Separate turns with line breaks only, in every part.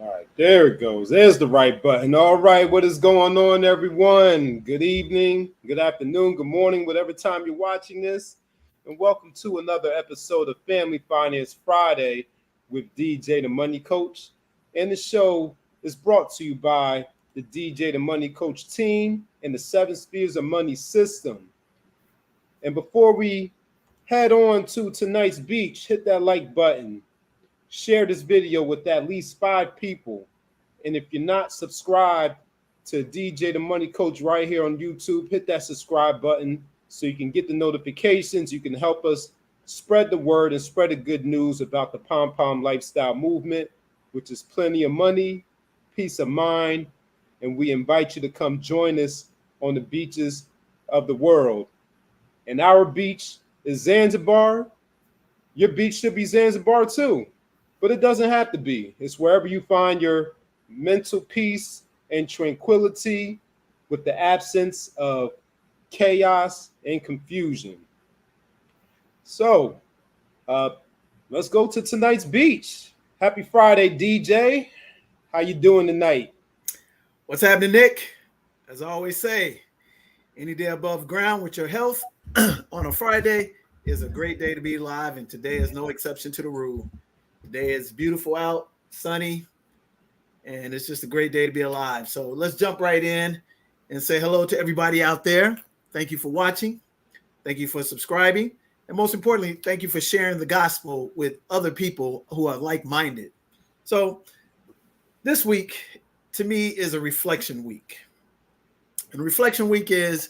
All right, there it goes. There's the right button. All right, what is going on, everyone? Good evening, good afternoon, good morning, whatever time you're watching this. And welcome to another episode of Family Finance Friday with DJ the Money Coach. And the show is brought to you by the DJ the Money Coach team and the 7 Spheres of Money system. And before we head on to tonight's beach, hit that like button. Share this video with at least 5 people. And if you're not subscribed to DJ the Money Coach right here on YouTube, hit that subscribe button so you can get the notifications. You can help us spread the word and spread the good news about the Pom Pom lifestyle movement, which is plenty of money, peace of mind, and we invite you to come join us on the beaches of the world. And our beach is Zanzibar. Your beach should be Zanzibar too. But it doesn't have to be. It's wherever you find your mental peace and tranquility with the absence of chaos and confusion. So let's go to tonight's beach. Happy Friday, DJ. How you doing tonight?
What's happening, Nick? As I always say, any day above ground with your health on a Friday is a great day to be alive, and today is no exception to the rule. Today is beautiful out, sunny, and it's just a great day to be alive. So let's jump right in and say hello to everybody out there. Thank you for watching. Thank you for subscribing. And most importantly, thank you for sharing the gospel with other people who are like-minded. So this week, to me, is a reflection week. And reflection week is,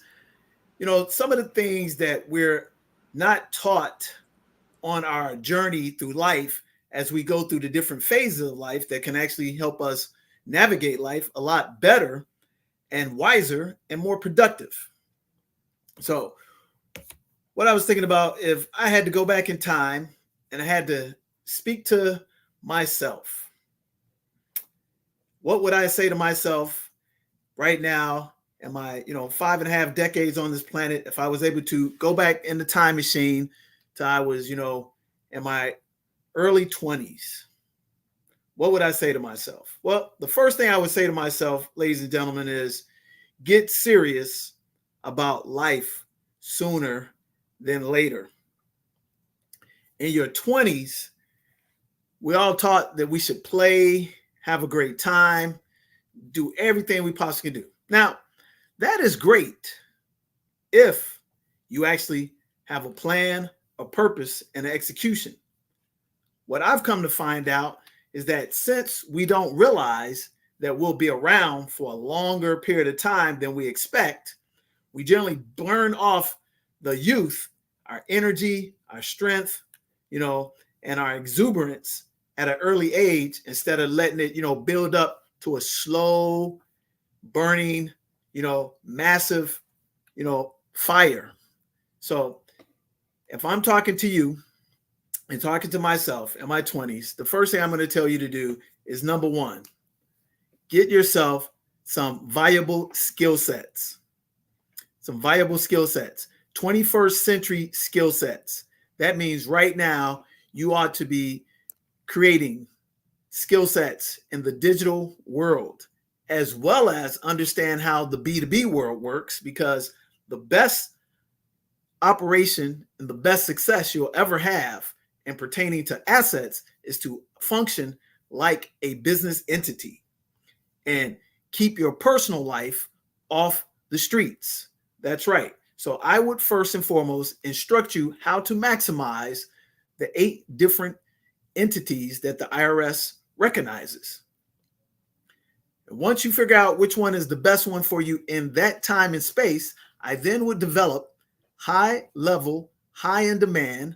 some of the things that we're not taught on our journey through life as we go through the different phases of life that can actually help us navigate life a lot better and wiser and more productive. So what I was thinking about, if I had to go back in time and I had to speak to myself, what would I say to myself right now in my, 5.5 decades on this planet? If I was able to go back in the time machine till I was, in my early 20s, what would I say to myself? Well, the first thing I would say to myself, ladies and gentlemen, is get serious about life sooner than later. In your 20s, we all taught that we should play, have a great time, do everything we possibly can do. Now, that is great if you actually have a plan, a purpose, and an execution. What I've come to find out is that since we don't realize that we'll be around for a longer period of time than we expect, we generally burn off the youth, our energy, our strength, and our exuberance at an early age instead of letting it, build up to a slow burning, massive, fire. So if I'm talking to you and talking to myself in my 20s, the first thing I'm going to tell you to do is, number one, get yourself some viable skill sets. Some viable skill sets, 21st century skill sets. That means right now you ought to be creating skill sets in the digital world, as well as understand how the B2B world works, because the best operation and the best success you'll ever have in pertaining to assets is to function like a business entity and keep your personal life off the streets. That's right. So I would first and foremost instruct you how to maximize the 8 different entities that the IRS recognizes. And once you figure out which one is the best one for you in that time and space, I then would develop high level, high in demand,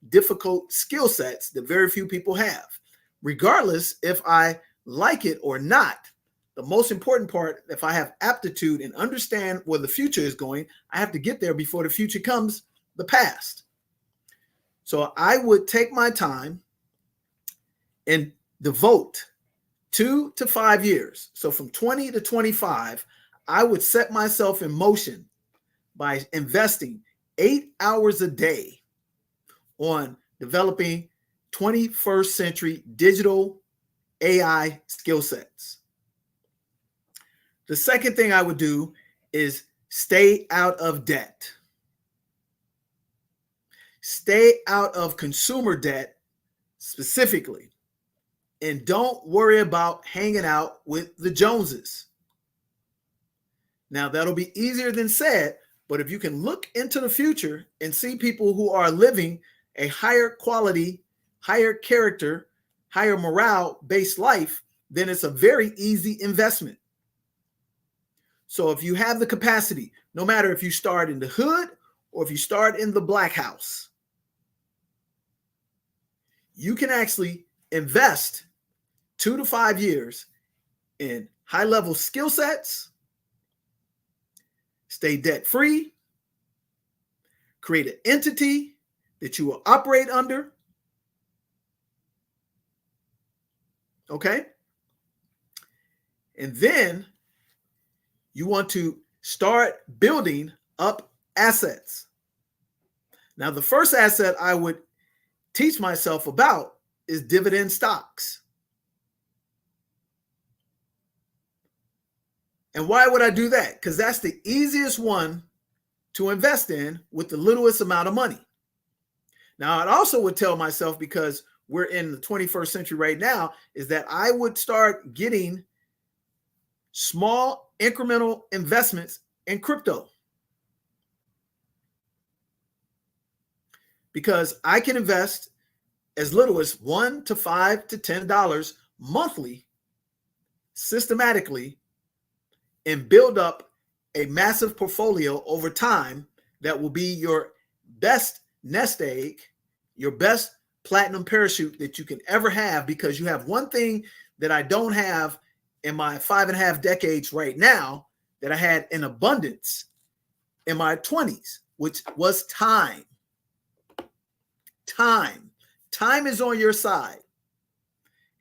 difficult skill sets that very few people have. Regardless if I like it or not, the most important part, if I have aptitude and understand where the future is going, I have to get there before the future comes the past. So I would take my time and devote 2 to 5 years. So from 20 to 25, I would set myself in motion by investing 8 hours a day on developing 21st century digital AI skill sets. The second thing I would do is stay out of debt. Stay out of consumer debt specifically. And don't worry about hanging out with the Joneses. Now, that'll be easier than said, but if you can look into the future and see people who are living a higher quality, higher character, higher morale-based life, then it's a very easy investment. So if you have the capacity, no matter if you start in the hood or if you start in the black house, you can actually invest 2 to 5 years in high-level skill sets, stay debt-free, create an entity that you will operate under. Okay? And then you want to start building up assets. Now, the first asset I would teach myself about is dividend stocks. And why would I do that? Because that's the easiest one to invest in with the littlest amount of money. Now, I also would tell myself, because we're in the 21st century right now, is that I would start getting small incremental investments in crypto. Because I can invest as little as $1 to $5 to $10 monthly, systematically, and build up a massive portfolio over time that will be your best nest egg, your best platinum parachute that you can ever have, because you have one thing that I don't have in my 5.5 decades right now that I had in abundance in my 20s, which was time. Time is on your side.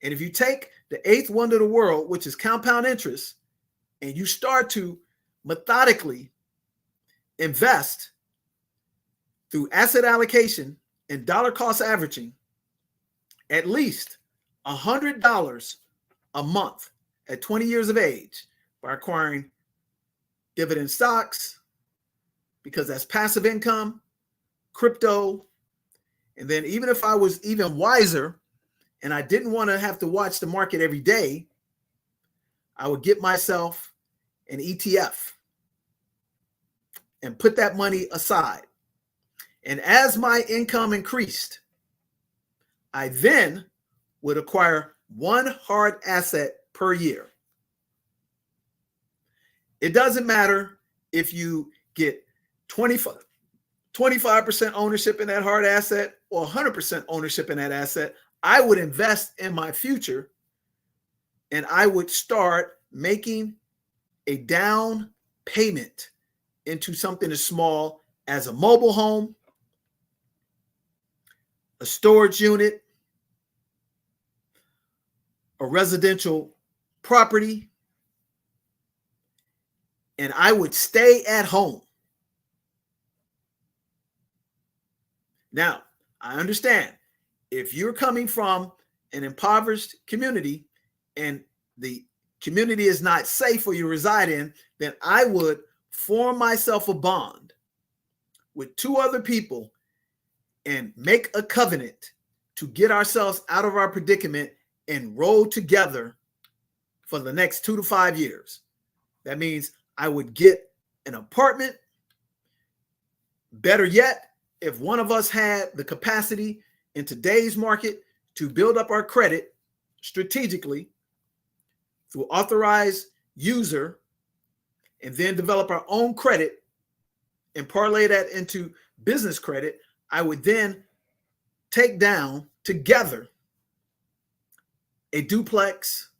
And if you take the eighth wonder of the world, which is compound interest, and you start to methodically invest through asset allocation and dollar cost averaging at least $100 a month at 20 years of age by acquiring dividend stocks, because that's passive income, crypto. And then even if I was even wiser and I didn't want to have to watch the market every day, I would get myself an ETF and put that money aside. And as my income increased, I then would acquire one hard asset per year. It doesn't matter if you get 25% ownership in that hard asset or 100% ownership in that asset. I would invest in my future, and I would start making a down payment into something as small as a mobile home, a storage unit, a residential property, and I would stay at home. Now, I understand if you're coming from an impoverished community and the community is not safe for you to reside in, then I would form myself a bond with 2 other people and make a covenant to get ourselves out of our predicament and roll together for the next 2 to 5 years. That means I would get an apartment. Better yet, if one of us had the capacity in today's market to build up our credit strategically through authorized user, and then develop our own credit and parlay that into business credit, I would then take down together a duplex,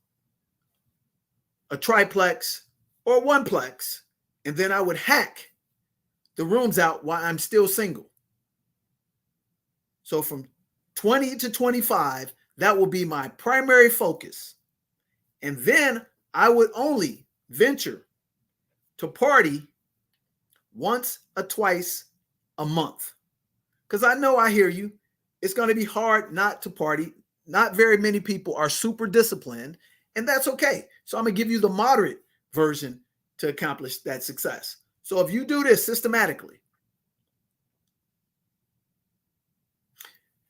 a triplex, or a oneplex, and then I would hack the rooms out while I'm still single. So from 20 to 25, that will be my primary focus. And then I would only venture to party once or twice a month. Because I know, I hear you, it's going to be hard not to party not very many people are super disciplined, and that's okay. So I'm going to give you the moderate version to accomplish that success. So if you do this systematically,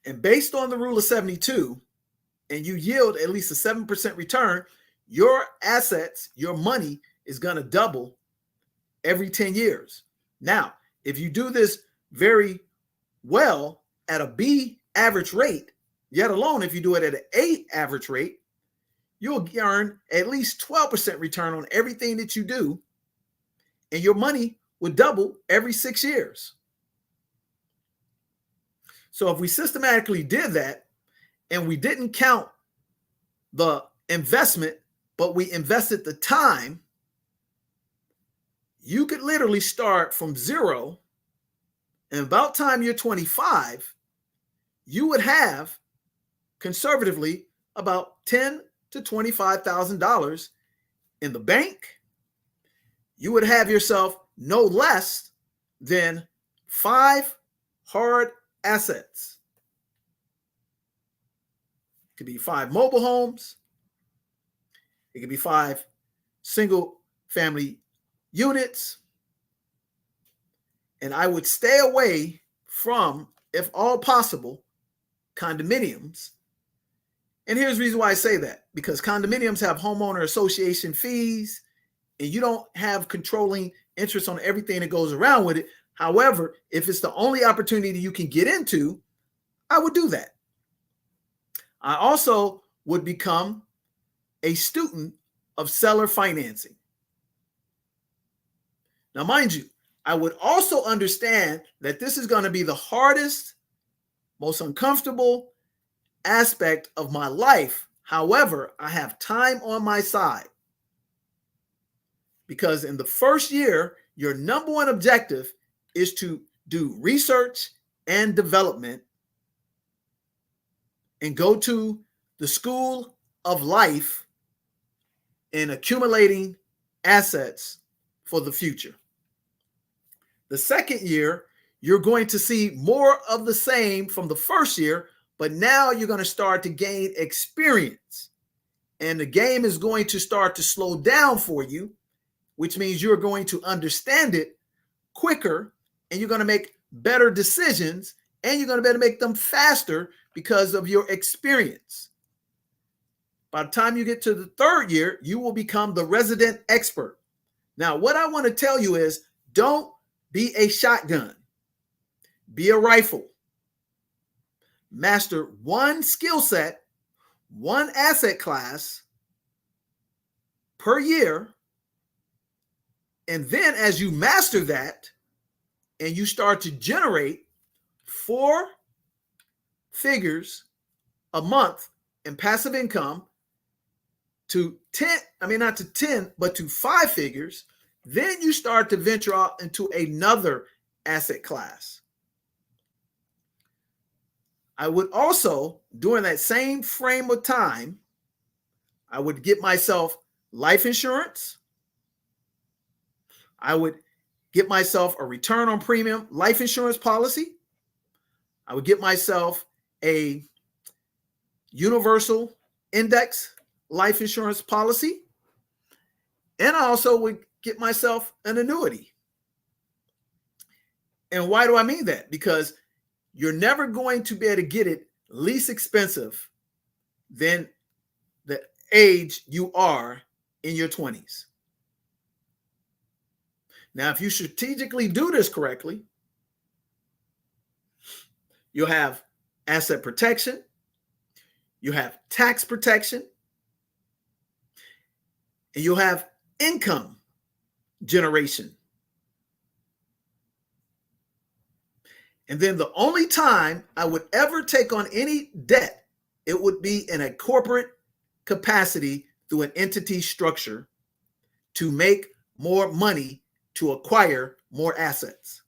and based on the rule of 72, and you yield at least a 7% return, your assets, your money is going to double every 10 years. Now, if you do this very well at a B average rate, yet alone if you do it at an A average rate, you'll earn at least 12% return on everything that you do, and your money would double every 6 years. So if we systematically did that and we didn't count the investment, but we invested the time, you could literally start from zero, and about time you're 25, you would have conservatively about $10,000 to $25,000 in the bank. You would have yourself no less than 5 hard assets. It could be 5 mobile homes. It could be 5 single family units. And I would stay away from, if all possible, condominiums. And here's the reason why I say that, because condominiums have homeowner association fees, and you don't have controlling interest on everything that goes around with it. However, if it's the only opportunity you can get into, I would do that. I also would become a student of seller financing. Now, mind you, I would also understand that this is going to be the hardest, most uncomfortable aspect of my life. However, I have time on my side, because in the first year, your number one objective is to do research and development and go to the school of life in accumulating assets for the future. The second year, you're going to see more of the same from the first year, but now you're going to start to gain experience, and the game is going to start to slow down for you, which means you're going to understand it quicker, and you're going to make better decisions, and you're going to be able to make them faster because of your experience. By the time you get to the third year, you will become the resident expert. Now, what I want to tell you is, don't be a shotgun. Be a rifle. Master one skill set, one asset class per year. And then as you master that and you start to generate 4 figures a month in passive income to 10, but to 5 figures, then you start to venture out into another asset class. I would also, during that same frame of time, I would get myself life insurance. I would get myself a return on premium life insurance policy. I would get myself a universal index life insurance policy. And I also would get myself an annuity. And why do I mean that? Because you're never going to be able to get it least expensive than the age you are in your 20s. Now, if you strategically do this correctly, you'll have asset protection, you have tax protection, and you'll have income generation. And then the only time I would ever take on any debt, it would be in a corporate capacity through an entity structure to make more money to acquire more assets.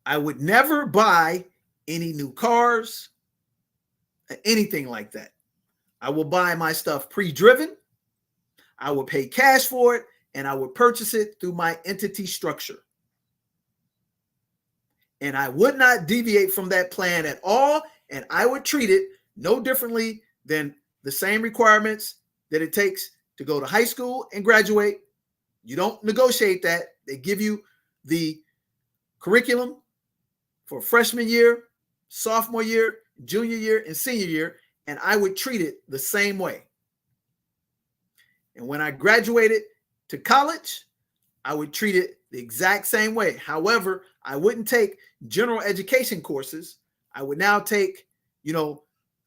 I would never buy any new cars, anything like that. I will buy my stuff pre-driven. I will pay cash for it, and I would purchase it through my entity structure. And I would not deviate from that plan at all. And I would treat it no differently than the same requirements that it takes to go to high school and graduate. You don't negotiate that. They give you the curriculum for freshman year, sophomore year, junior year, and senior year, and I would treat it the same way. And when I graduated to college, I would treat it the exact same way. However, I wouldn't take general education courses. I would now take,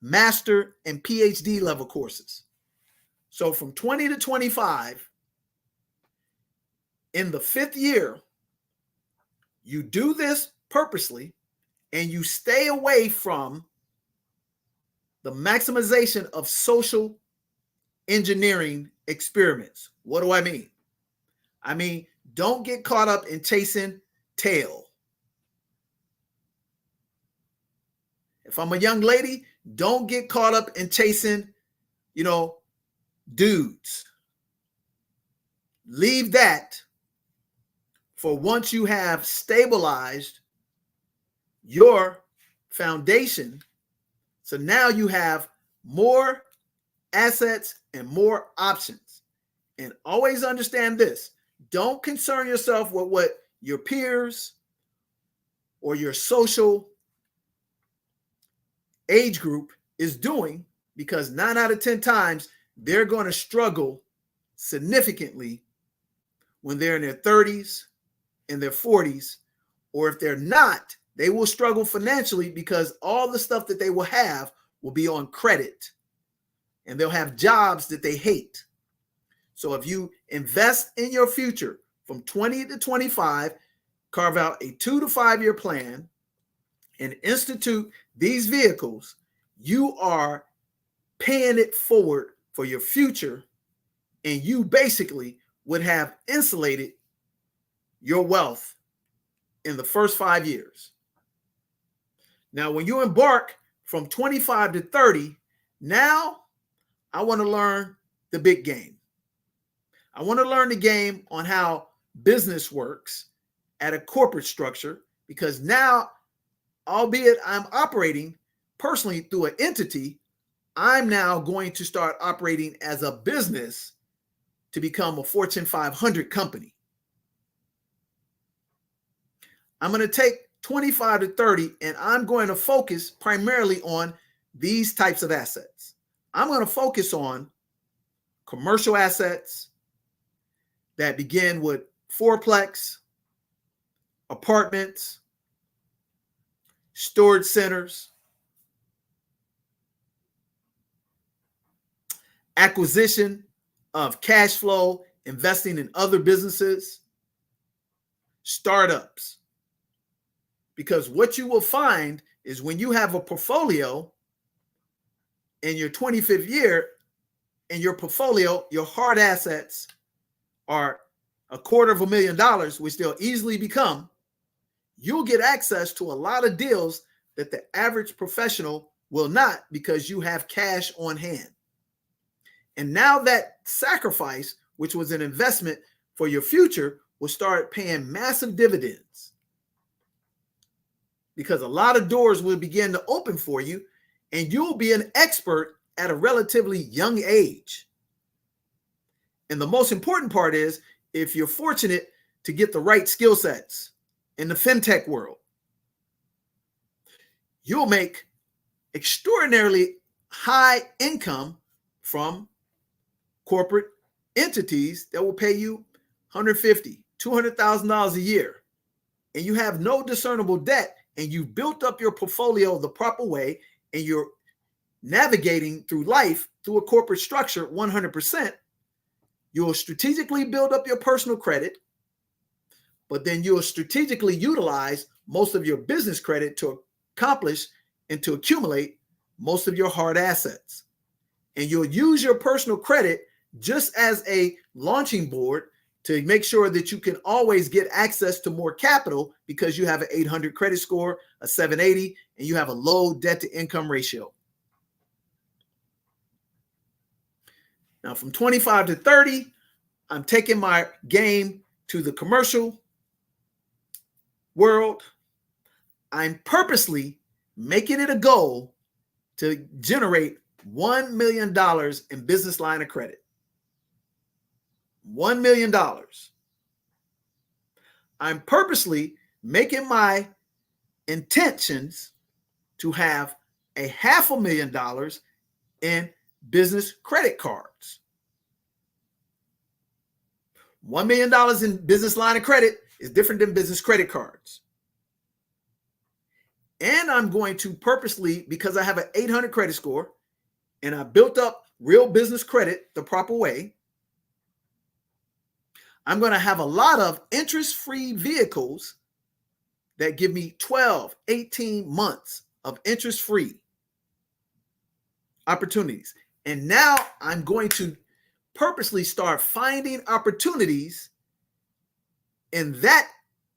master and PhD level courses. So from 20 to 25, in the 5th year, you do this purposely and you stay away from the maximization of social engineering experiments. What do I mean? I mean, don't get caught up in chasing tail. If I'm a young lady, don't get caught up in chasing, dudes. Leave that for once you have stabilized your foundation. So now you have more assets and more options. And always understand this. Don't concern yourself with what your peers or your social age group is doing, because 9 out of 10 times they're going to struggle significantly when they're in their 30s, in their 40s, or if they're not, they will struggle financially because all the stuff that they will have will be on credit and they'll have jobs that they hate. So if you invest in your future from 20 to 25, carve out a 2 to 5 year plan and institute these vehicles, you are paying it forward for your future, and you basically would have insulated your wealth in the first 5 years. Now, when you embark from 25 to 30, now I want to learn the big game. I want to learn the game on how business works at a corporate structure, because now, albeit I'm operating personally through an entity, I'm now going to start operating as a business to become a Fortune 500 company. I'm going to take 25 to 30 and I'm going to focus primarily on these types of assets. I'm going to focus on commercial assets that begin with fourplex, apartments, storage centers, acquisition of cash flow, investing in other businesses, startups. Because what you will find is when you have a portfolio in your 25th year, in your portfolio, your hard assets are $250,000, which they'll easily become, you'll get access to a lot of deals that the average professional will not, because you have cash on hand. And now that sacrifice, which was an investment for your future, will start paying massive dividends, because a lot of doors will begin to open for you and you'll be an expert at a relatively young age. And the most important part is, if you're fortunate to get the right skill sets in the fintech world, you'll make extraordinarily high income from corporate entities that will pay you $150,000, $200,000 a year. And you have no discernible debt, and you've built up your portfolio the proper way, and you're navigating through life through a corporate structure 100%. You'll strategically build up your personal credit, but then you'll strategically utilize most of your business credit to accomplish and to accumulate most of your hard assets. And you'll use your personal credit just as a launching board to make sure that you can always get access to more capital, because you have an 800 credit score, a 780, and you have a low debt to income ratio. Now, from 25 to 30, I'm taking my game to the commercial world. I'm purposely making it a goal to generate $1 million in business line of credit. $1 million. I'm purposely making my intentions to have $500,000 in business credit cards. $1 million in business line of credit is different than business credit cards. And I'm going to purposely, because I have an 800 credit score and I built up real business credit the proper way, I'm going to have a lot of interest-free vehicles that give me 12, 18 months of interest-free opportunities. And now I'm going to purposely start finding opportunities in that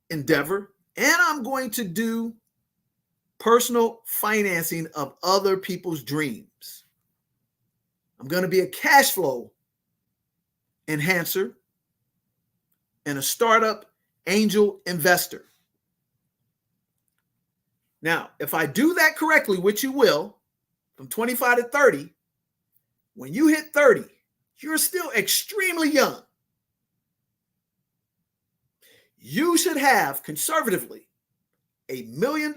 endeavor. And I'm going to do personal financing of other people's dreams. I'm going to be a cash flow enhancer and a startup angel investor. Now, if I do that correctly, which you will, from 25 to 30, when you hit 30, you're still extremely young. You should have conservatively $1 million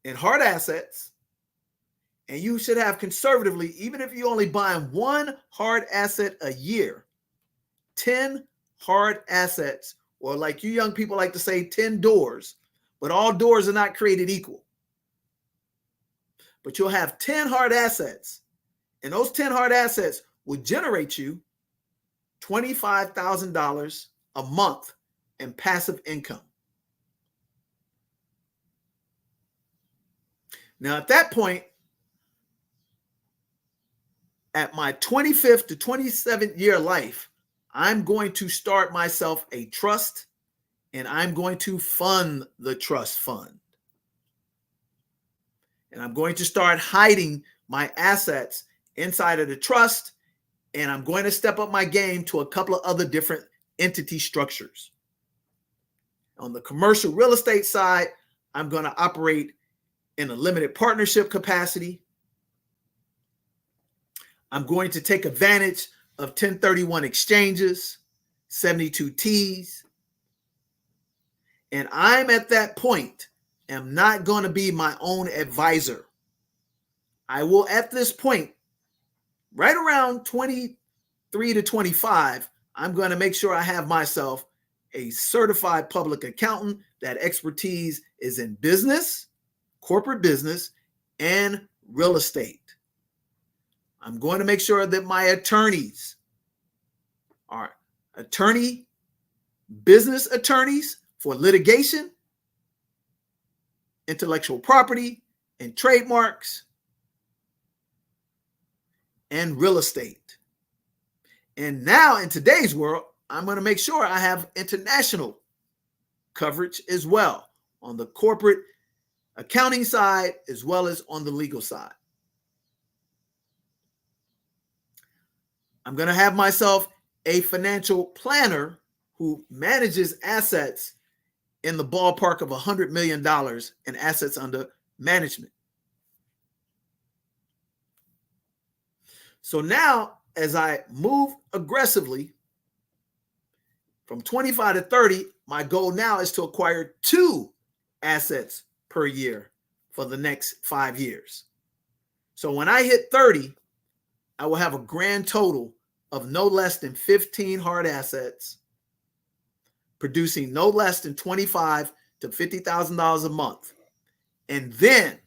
in hard assets, and you should have conservatively, even if you only buy one hard asset a year, 10 hard assets, or like you young people like to say, 10 doors, but all doors are not created equal. But you'll have 10 hard assets, and those 10 hard assets will generate you $25,000 a month in passive income. Now, at that point, at my 25th to 27th year life, I'm going to start myself a trust, and I'm going to fund the trust fund. And I'm going to start hiding my assets inside of the trust, and I'm going to step up my game to a couple of other different entity structures. On the commercial real estate side, I'm going to operate in a limited partnership capacity. I'm going to take advantage of 1031 exchanges, 72Ts. And I'm at that point, am not going to be my own advisor. I will, at this point, right around 23 to 25, I'm going to make sure I have myself a certified public accountant. That expertise is in business, corporate business, and real estate. I'm going to make sure that my attorneys are business attorneys for litigation, intellectual property, and trademarks, and real estate. And now in today's world, I'm going to make sure I have international coverage as well on the corporate accounting side as well as on the legal side. I'm going to have myself a financial planner who manages assets in the ballpark of $100 million in assets under management. So now, as I move aggressively from 25 to 30, my goal now is to acquire 2 assets per year for the next 5 years. So when I hit 30, I will have a grand total of no less than 15 hard assets, producing no less than $25,000 to $50,000 a month. And then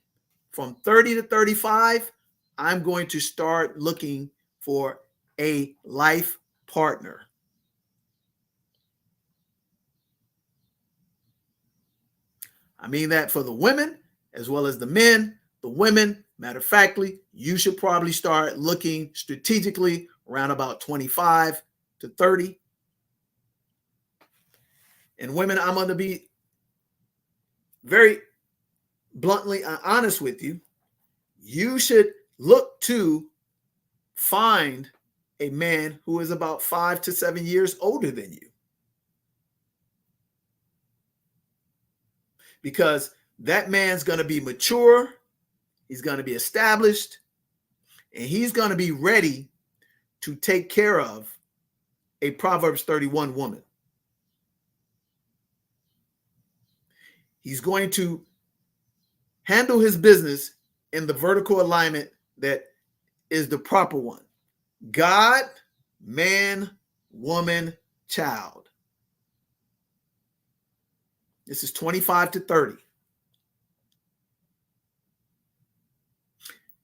from 30 to 35, I'm going to start looking for a life partner. I mean that for the women as well as the men. The women, matter of factly, you should probably start looking strategically around about 25 to 30. And women, I'm going to be very bluntly honest with you. You should look to find a man who is about 5 to 7 years older than you. Because that man's going to be mature. He's going to be established, and he's going to be ready to take care of a Proverbs 31 woman. He's going to handle his business in the vertical alignment that is the proper one. God, man, woman, child. This is 25 to 30.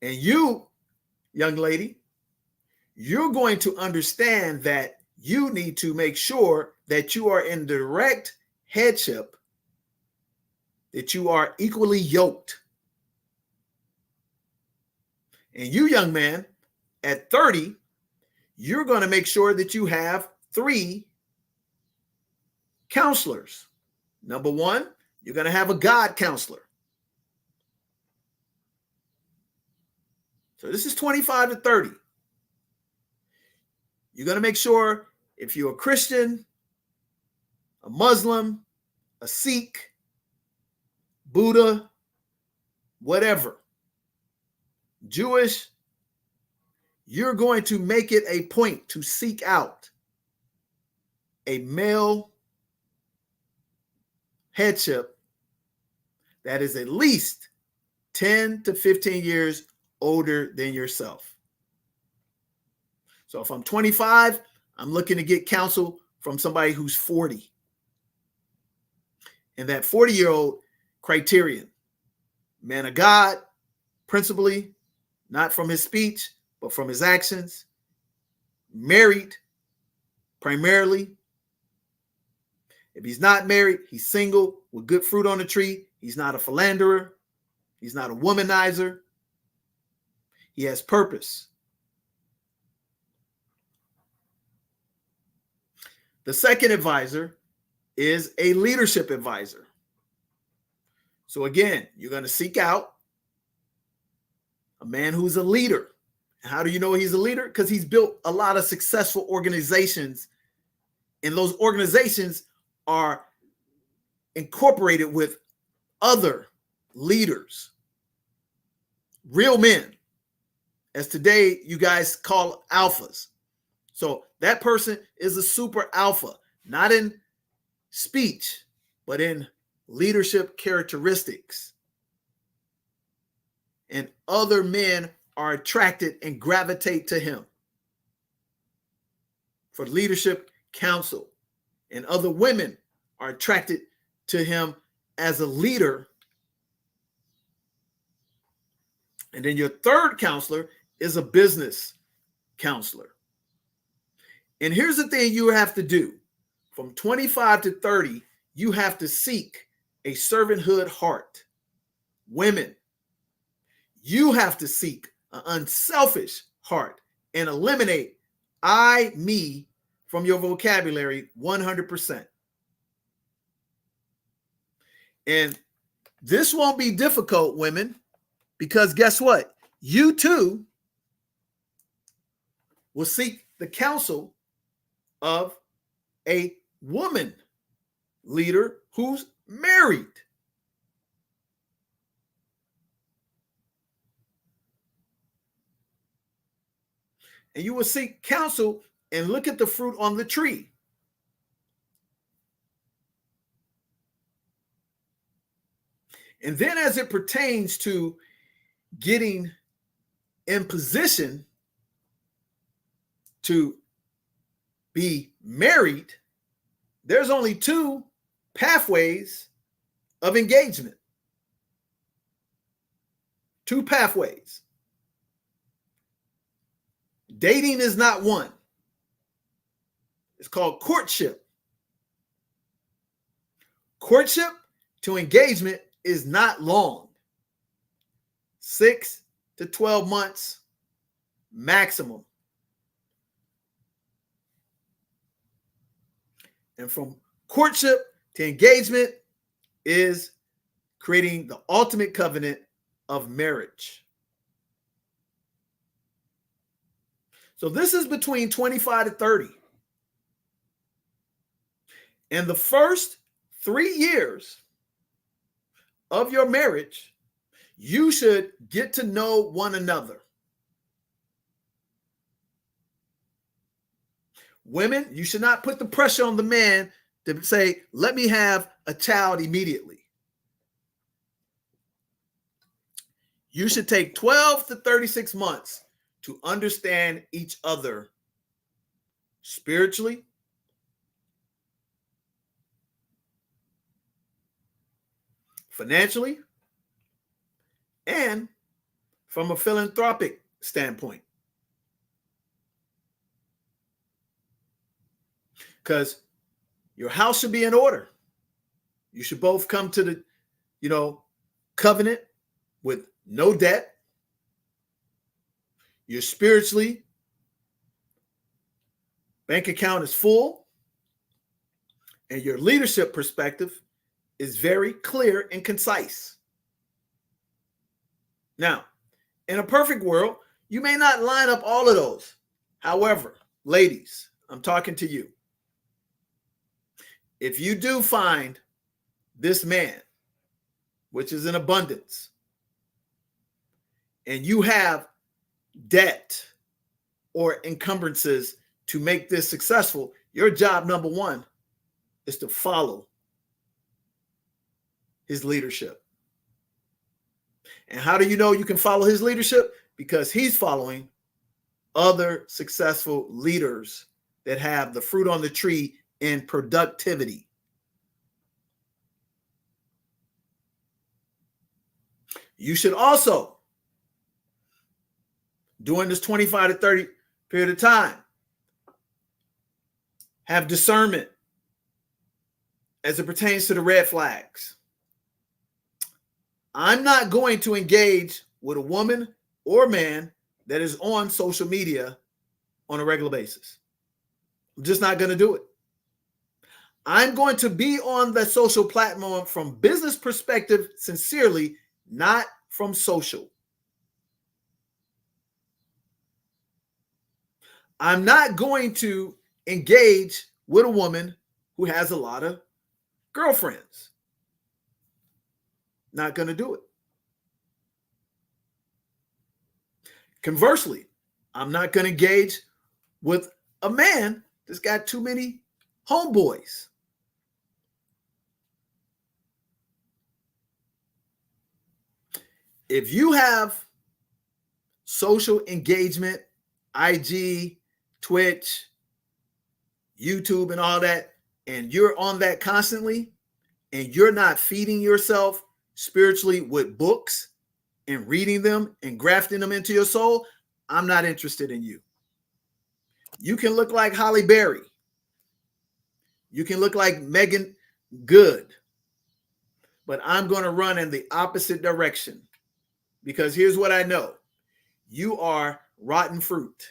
And you, young lady, you're going to understand that you need to make sure that you are in direct headship, that you are equally yoked. And you, young man, at 30, you're going to make sure that you have 3 counselors. Number 1, you're going to have a God counselor. So this is 25 to 30. You're going to make sure if you're a Christian, a Muslim, a Sikh, Buddha, whatever, Jewish, you're going to make it a point to seek out a male headship that is at least 10 to 15 years older than yourself. So if I'm 25, I'm looking to get counsel from somebody who's 40. And that 40-year-old criterion, man of God, principally, not from his speech, but from his actions, married primarily. If he's not married, he's single with good fruit on the tree. He's not a philanderer. He's not a womanizer. He has purpose. The second advisor is a leadership advisor. So again, you're going to seek out a man who's a leader. How do you know he's a leader? Because he's built a lot of successful organizations, and those organizations are incorporated with other leaders, real men, as today you guys call alphas. So that person is a super alpha, not in speech, but in leadership characteristics. And other men are attracted and gravitate to him for leadership counsel. And other women are attracted to him as a leader. And then your third counselor is a business counselor. And here's the thing you have to do. From 25 to 30, you have to seek a servanthood heart. Women, you have to seek an unselfish heart and eliminate I, me from your vocabulary 100%. And this won't be difficult, women, because guess what? You too will seek the counsel of a woman leader who's married. And you will seek counsel and look at the fruit on the tree. And then as it pertains to getting in position to be married, there's only 2 pathways of engagement. 2 pathways. Dating is not one. It's called courtship. Courtship to engagement is not long. 6 to 12 months maximum. And from courtship to engagement is creating the ultimate covenant of marriage. So this is between 25 to 30. And the first 3 years of your marriage, You should get to know one another. Women, you should not put the pressure on the man to say, let me have a child immediately. You should take 12 to 36 months to understand each other spiritually, financially, and from a philanthropic standpoint. Because your house should be in order. You should both come to the, covenant with no debt. You're spiritually, bank account is full, and your leadership perspective is very clear and concise. Now, in a perfect world, you may not line up all of those. However, ladies, I'm talking to you. If you do find this man, which is in abundance, and you have debt or encumbrances to make this successful, your job number one is to follow his leadership. And how do you know you can follow his leadership? Because he's following other successful leaders that have the fruit on the tree in productivity. You should also, during this 25 to 30 period of time, have discernment as it pertains to the red flags. I'm not going to engage with a woman or man that is on social media on a regular basis. I'm just not going to do it. I'm going to be on the social platform from business perspective, sincerely, not from social. I'm not going to engage with a woman who has a lot of girlfriends. Not going to do it. Conversely, I'm not going to engage with a man that's got too many homeboys. If you have social engagement, IG, Twitch, YouTube, and all that, and you're on that constantly, and you're not feeding yourself spiritually with books and reading them and grafting them into your soul, I'm not interested in you. You can look like Holly Berry. You can look like Megan Good. But I'm going to run in the opposite direction. Because here's what I know. You are rotten fruit.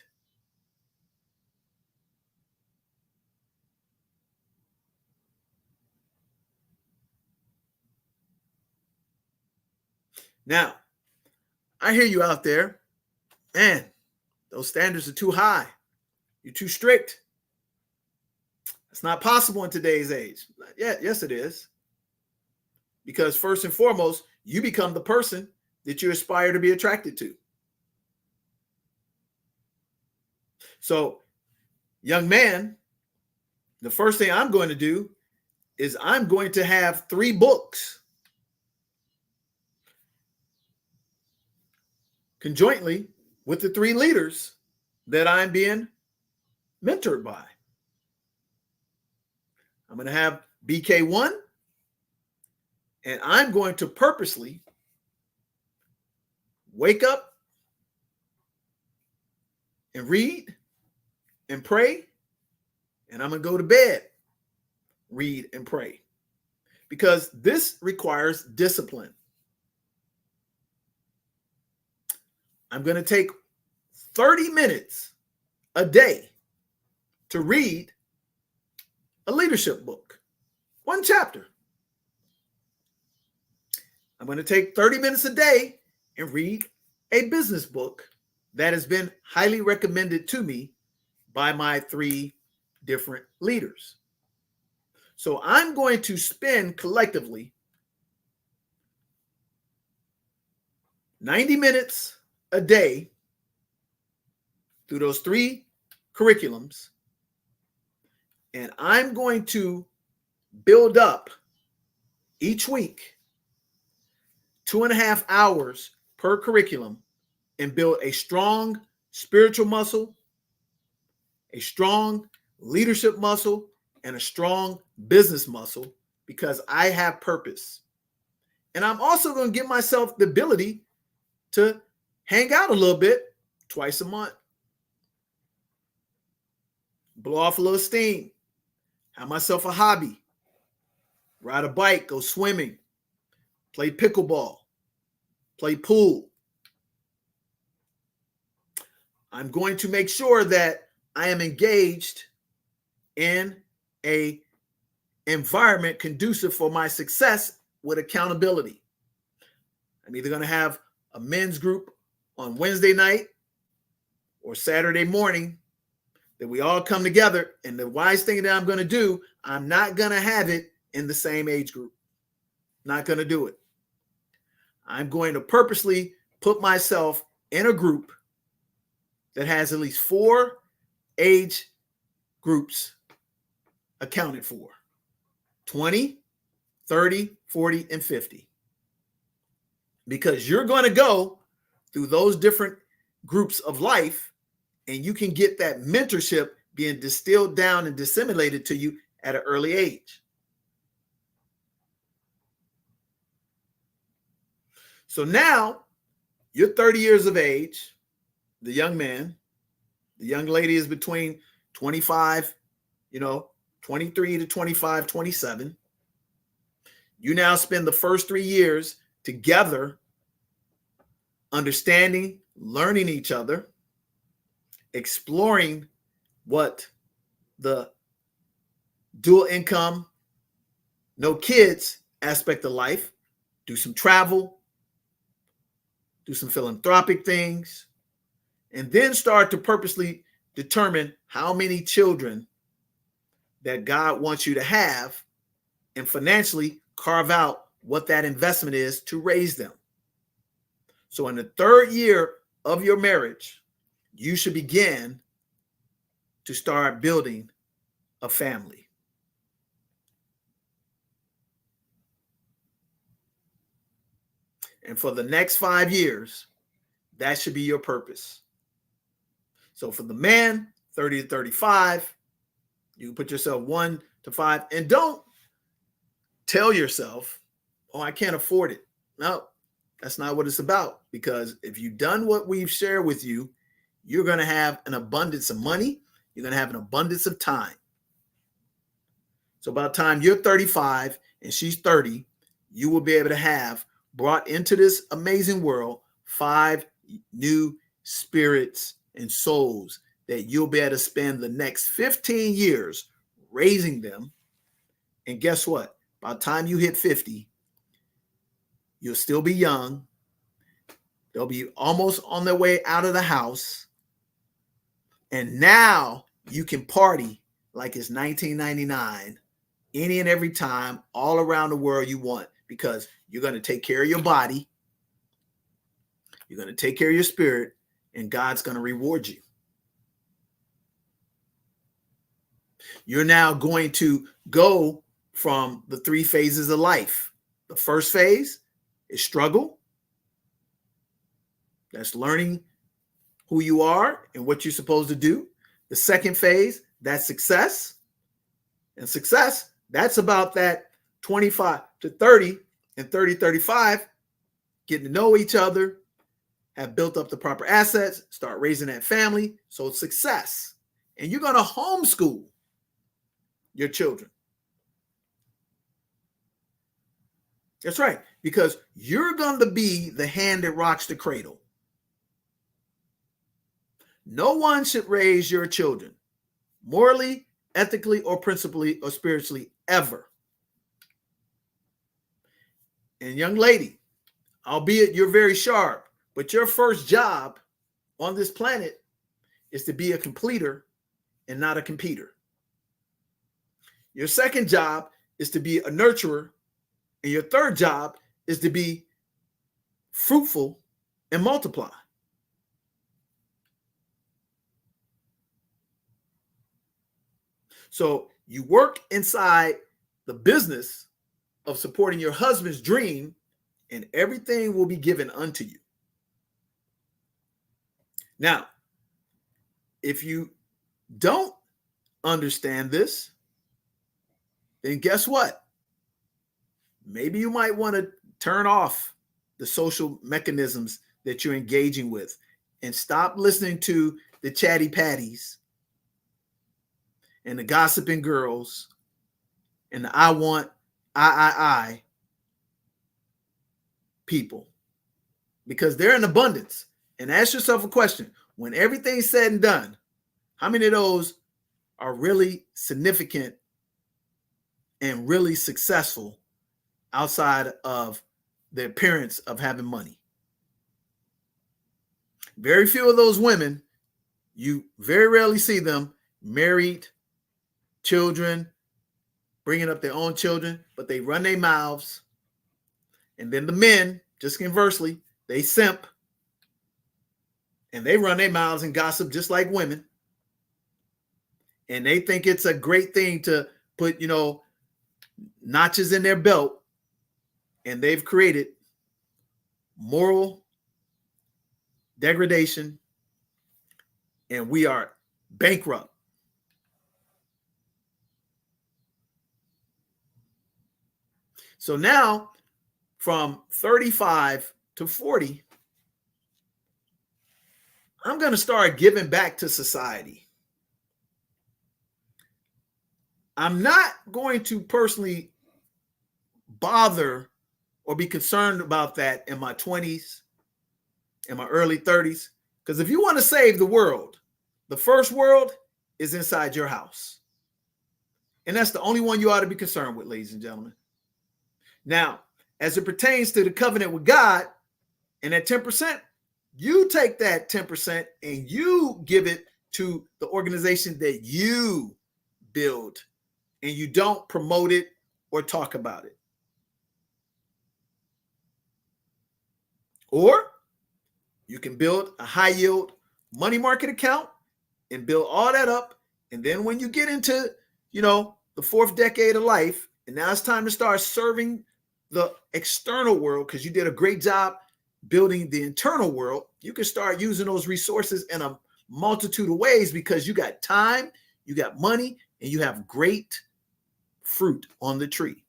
Now, I hear you out there. Man, those standards are too high. You're too strict. It's not possible in today's age. Yeah, yes, it is. Because first and foremost, you become the person that you aspire to be attracted to. So, young man, the first thing I'm going to do is I'm going to have 3 books conjointly with the 3 leaders that I'm being mentored by. I'm going to have BK1, and I'm going to purposely wake up and read and pray, and I'm going to go to bed, read and pray, because this requires discipline. I'm going to take 30 minutes a day to read a leadership book, 1 chapter. I'm going to take 30 minutes a day and read a business book that has been highly recommended to me by my 3 different leaders. So I'm going to spend collectively 90 minutes a day through those 3 curriculums. And I'm going to build up each week 2.5 hours per curriculum and build a strong spiritual muscle, a strong leadership muscle, and a strong business muscle, because I have purpose. And I'm also going to give myself the ability to hang out a little bit twice a month, blow off a little steam, have myself a hobby, ride a bike, go swimming, play pickleball, play pool. I'm going to make sure that I am engaged in a environment conducive for my success with accountability. I'm either going to have a men's group on Wednesday night or Saturday morning that we all come together. And the wise thing that I'm going to do, I'm not going to have it in the same age group. Not going to do it. I'm going to purposely put myself in a group that has at least 4 age groups accounted for: 20, 30, 40, and 50. Because you're going to go through those different groups of life, and you can get that mentorship being distilled down and disseminated to you at an early age. So now you're 30 years of age, the young man, the young lady is between 25, 23 to 25, 27. You now spend the first 3 years together, understanding, learning each other, exploring what the dual income, no kids aspect of life, do some travel, do some philanthropic things, and then start to purposely determine how many children that God wants you to have, and financially carve out what that investment is to raise them. So in the 3rd year of your marriage, you should begin to start building a family. And for the next 5 years, that should be your purpose. So for the man, 30 to 35, you put yourself 1 to 5, and don't tell yourself, oh, I can't afford it. No, that's not what it's about. Because if you've done what we've shared with you, you're going to have an abundance of money. You're going to have an abundance of time. So by the time you're 35 and she's 30, you will be able to have brought into this amazing world 5 new spirits and souls that you'll be able to spend the next 15 years raising them. And guess what? By the time you hit 50, you'll still be young. They'll be almost on their way out of the house. And now you can party like it's 1999, any and every time, all around the world you want, because you're going to take care of your body. You're going to take care of your spirit, and God's going to reward you. You're now going to go from the 3 phases of life. The first phase is struggle. That's learning who you are and what you're supposed to do. The second phase, that's success. And success, that's about that 25 to 30 and 30, 35, getting to know each other, have built up the proper assets, start raising that family. So it's success. And you're going to homeschool your children. That's right, because you're going to be the hand that rocks the cradle. No one should raise your children morally, ethically, or principally, or spiritually, ever. And young lady, albeit you're very sharp, but your first job on this planet is to be a completer and not a competer. Your second job is to be a nurturer, and your third job is to be fruitful and multiply. So you work inside the business of supporting your husband's dream, and everything will be given unto you. Now, if you don't understand this, then guess what? Maybe you might want to turn off the social mechanisms that you're engaging with and stop listening to the chatty patties and the gossiping girls and the I want, I people, because they're in abundance. And ask yourself a question. When everything's said and done, how many of those are really significant and really successful outside of the appearance of having money? Very few of those women, you very rarely see them married, children, bringing up their own children, but they run their mouths. And then the men, just conversely, they simp and they run their mouths and gossip just like women. And they think it's a great thing to put, notches in their belt. And they've created moral degradation. And we are bankrupt. So now, from 35 to 40, I'm going to start giving back to society. I'm not going to personally bother or be concerned about that in my 20s, in my early 30s. Because if you want to save the world, the first world is inside your house. And that's the only one you ought to be concerned with, ladies and gentlemen. Now, as it pertains to the covenant with God and that 10%, you take that 10% and you give it to the organization that you build, and you don't promote it or talk about it. Or you can build a high yield money market account and build all that up. And then when you get into, the fourth decade of life, and now it's time to start serving the external world, because you did a great job building the internal world, you can start using those resources in a multitude of ways, because you got time, you got money, and you have great fruit on the tree.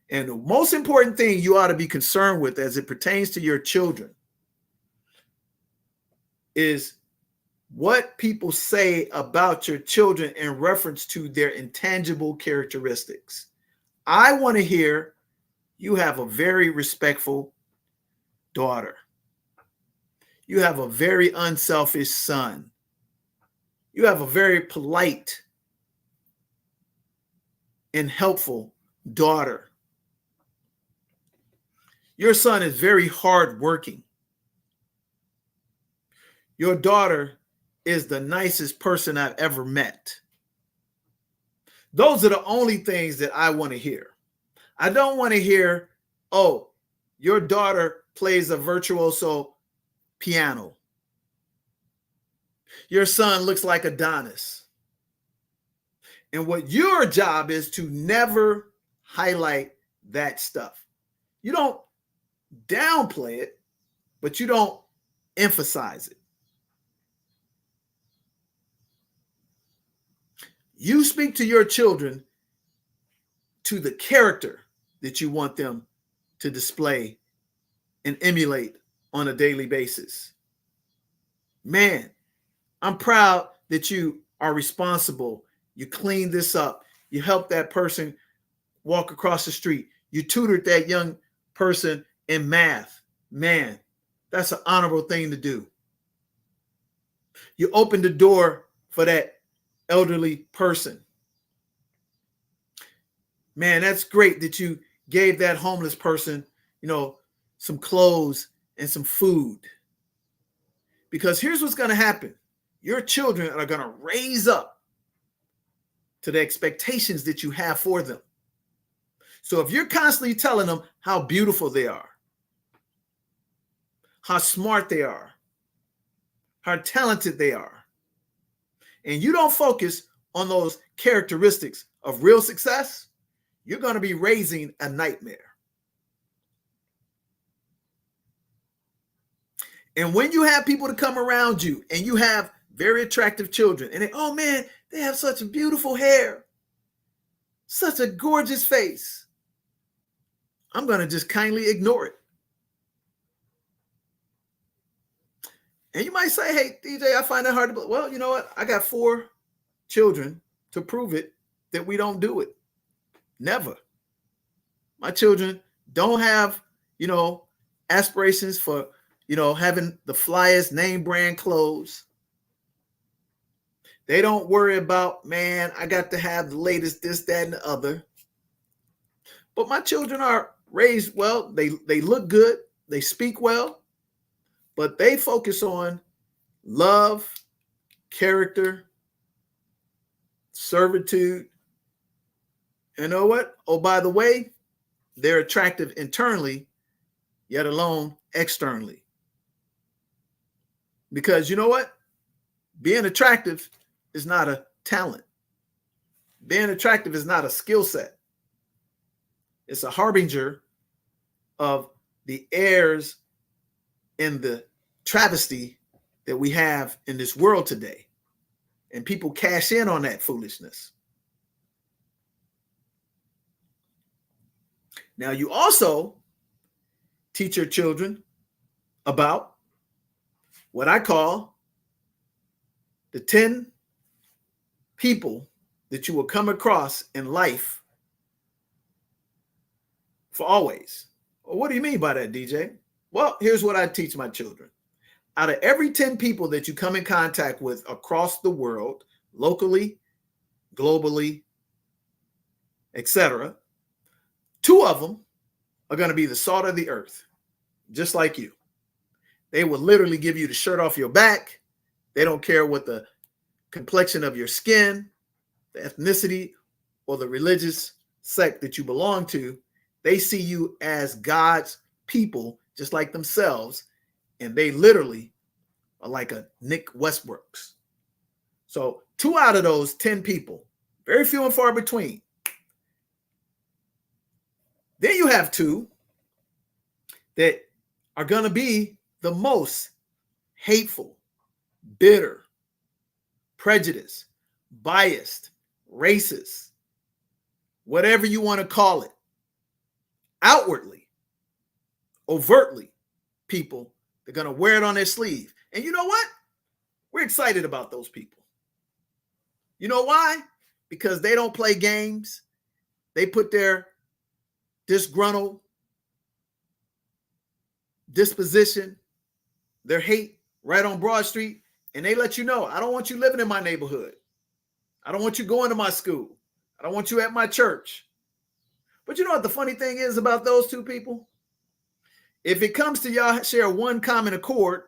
And the most important thing you ought to be concerned with as it pertains to your children is what people say about your children in reference to their intangible characteristics. I want to hear you have a very respectful daughter. You have a very unselfish son. You have a very polite and helpful daughter. Your son is very hardworking. Your daughter is the nicest person I've ever met. Those are the only things that I want to hear. I don't want to hear, oh, your daughter plays a virtuoso piano. Your son looks like Adonis. And what your job is to never highlight that stuff. You don't downplay it, but you don't emphasize it. You speak to your children to the character that you want them to display and emulate on a daily basis. Man, I'm proud that you are responsible. You cleaned this up. You helped that person walk across the street. You tutored that young person in math. Man, that's an honorable thing to do. You opened the door for that elderly person. Man, that's great that you gave that homeless person, some clothes and some food. Because here's what's going to happen. Your children are going to raise up to the expectations that you have for them. So if you're constantly telling them how beautiful they are, how smart they are, how talented they are, and you don't focus on those characteristics of real success, you're going to be raising a nightmare. And when you have people to come around you and you have very attractive children and they, oh man, they have such beautiful hair, such a gorgeous face, I'm going to just kindly ignore it. And you might say, hey, DJ, I find that hard to believe. Well, you know what? I got 4 children to prove it that we don't do it. Never. My children don't have, aspirations for, having the flyest name brand clothes. They don't worry about, man, I got to have the latest this, that, and the other. But my children are raised well. They look good. They speak well. But they focus on love, character, servitude. You know what? Oh, by the way, they're attractive internally, yet alone externally. Because you know what? Being attractive is not a talent. Being attractive is not a skill set. It's a harbinger of the heirs in the travesty that we have in this world today. And people cash in on that foolishness. Now, you also teach your children about what I call the 10 people that you will come across in life for always. Well, what do you mean by that, DJ? Well, here's what I teach my children. Out of every 10 people that you come in contact with across the world, locally, globally, etc., 2 of them are going to be the salt of the earth, just like you. They will literally give you the shirt off your back. They don't care what the complexion of your skin, the ethnicity, or the religious sect that you belong to. They see you as God's people, just like themselves, and they literally are like a Nick Westbrooks. So 2 out of those 10 people, very few and far between. Then you have 2 that are going to be the most hateful, bitter, prejudiced, biased, racist, whatever you want to call it, outwardly, overtly, people. They're going to wear it on their sleeve. And you know what? We're excited about those people. You know why? Because they don't play games. They put their disgruntled disposition, their hate right on Broad Street, and they let you know, I don't want you living in my neighborhood. I don't want you going to my school. I don't want you at my church. But you know what the funny thing is about those 2 people? If it comes to y'all share one common accord,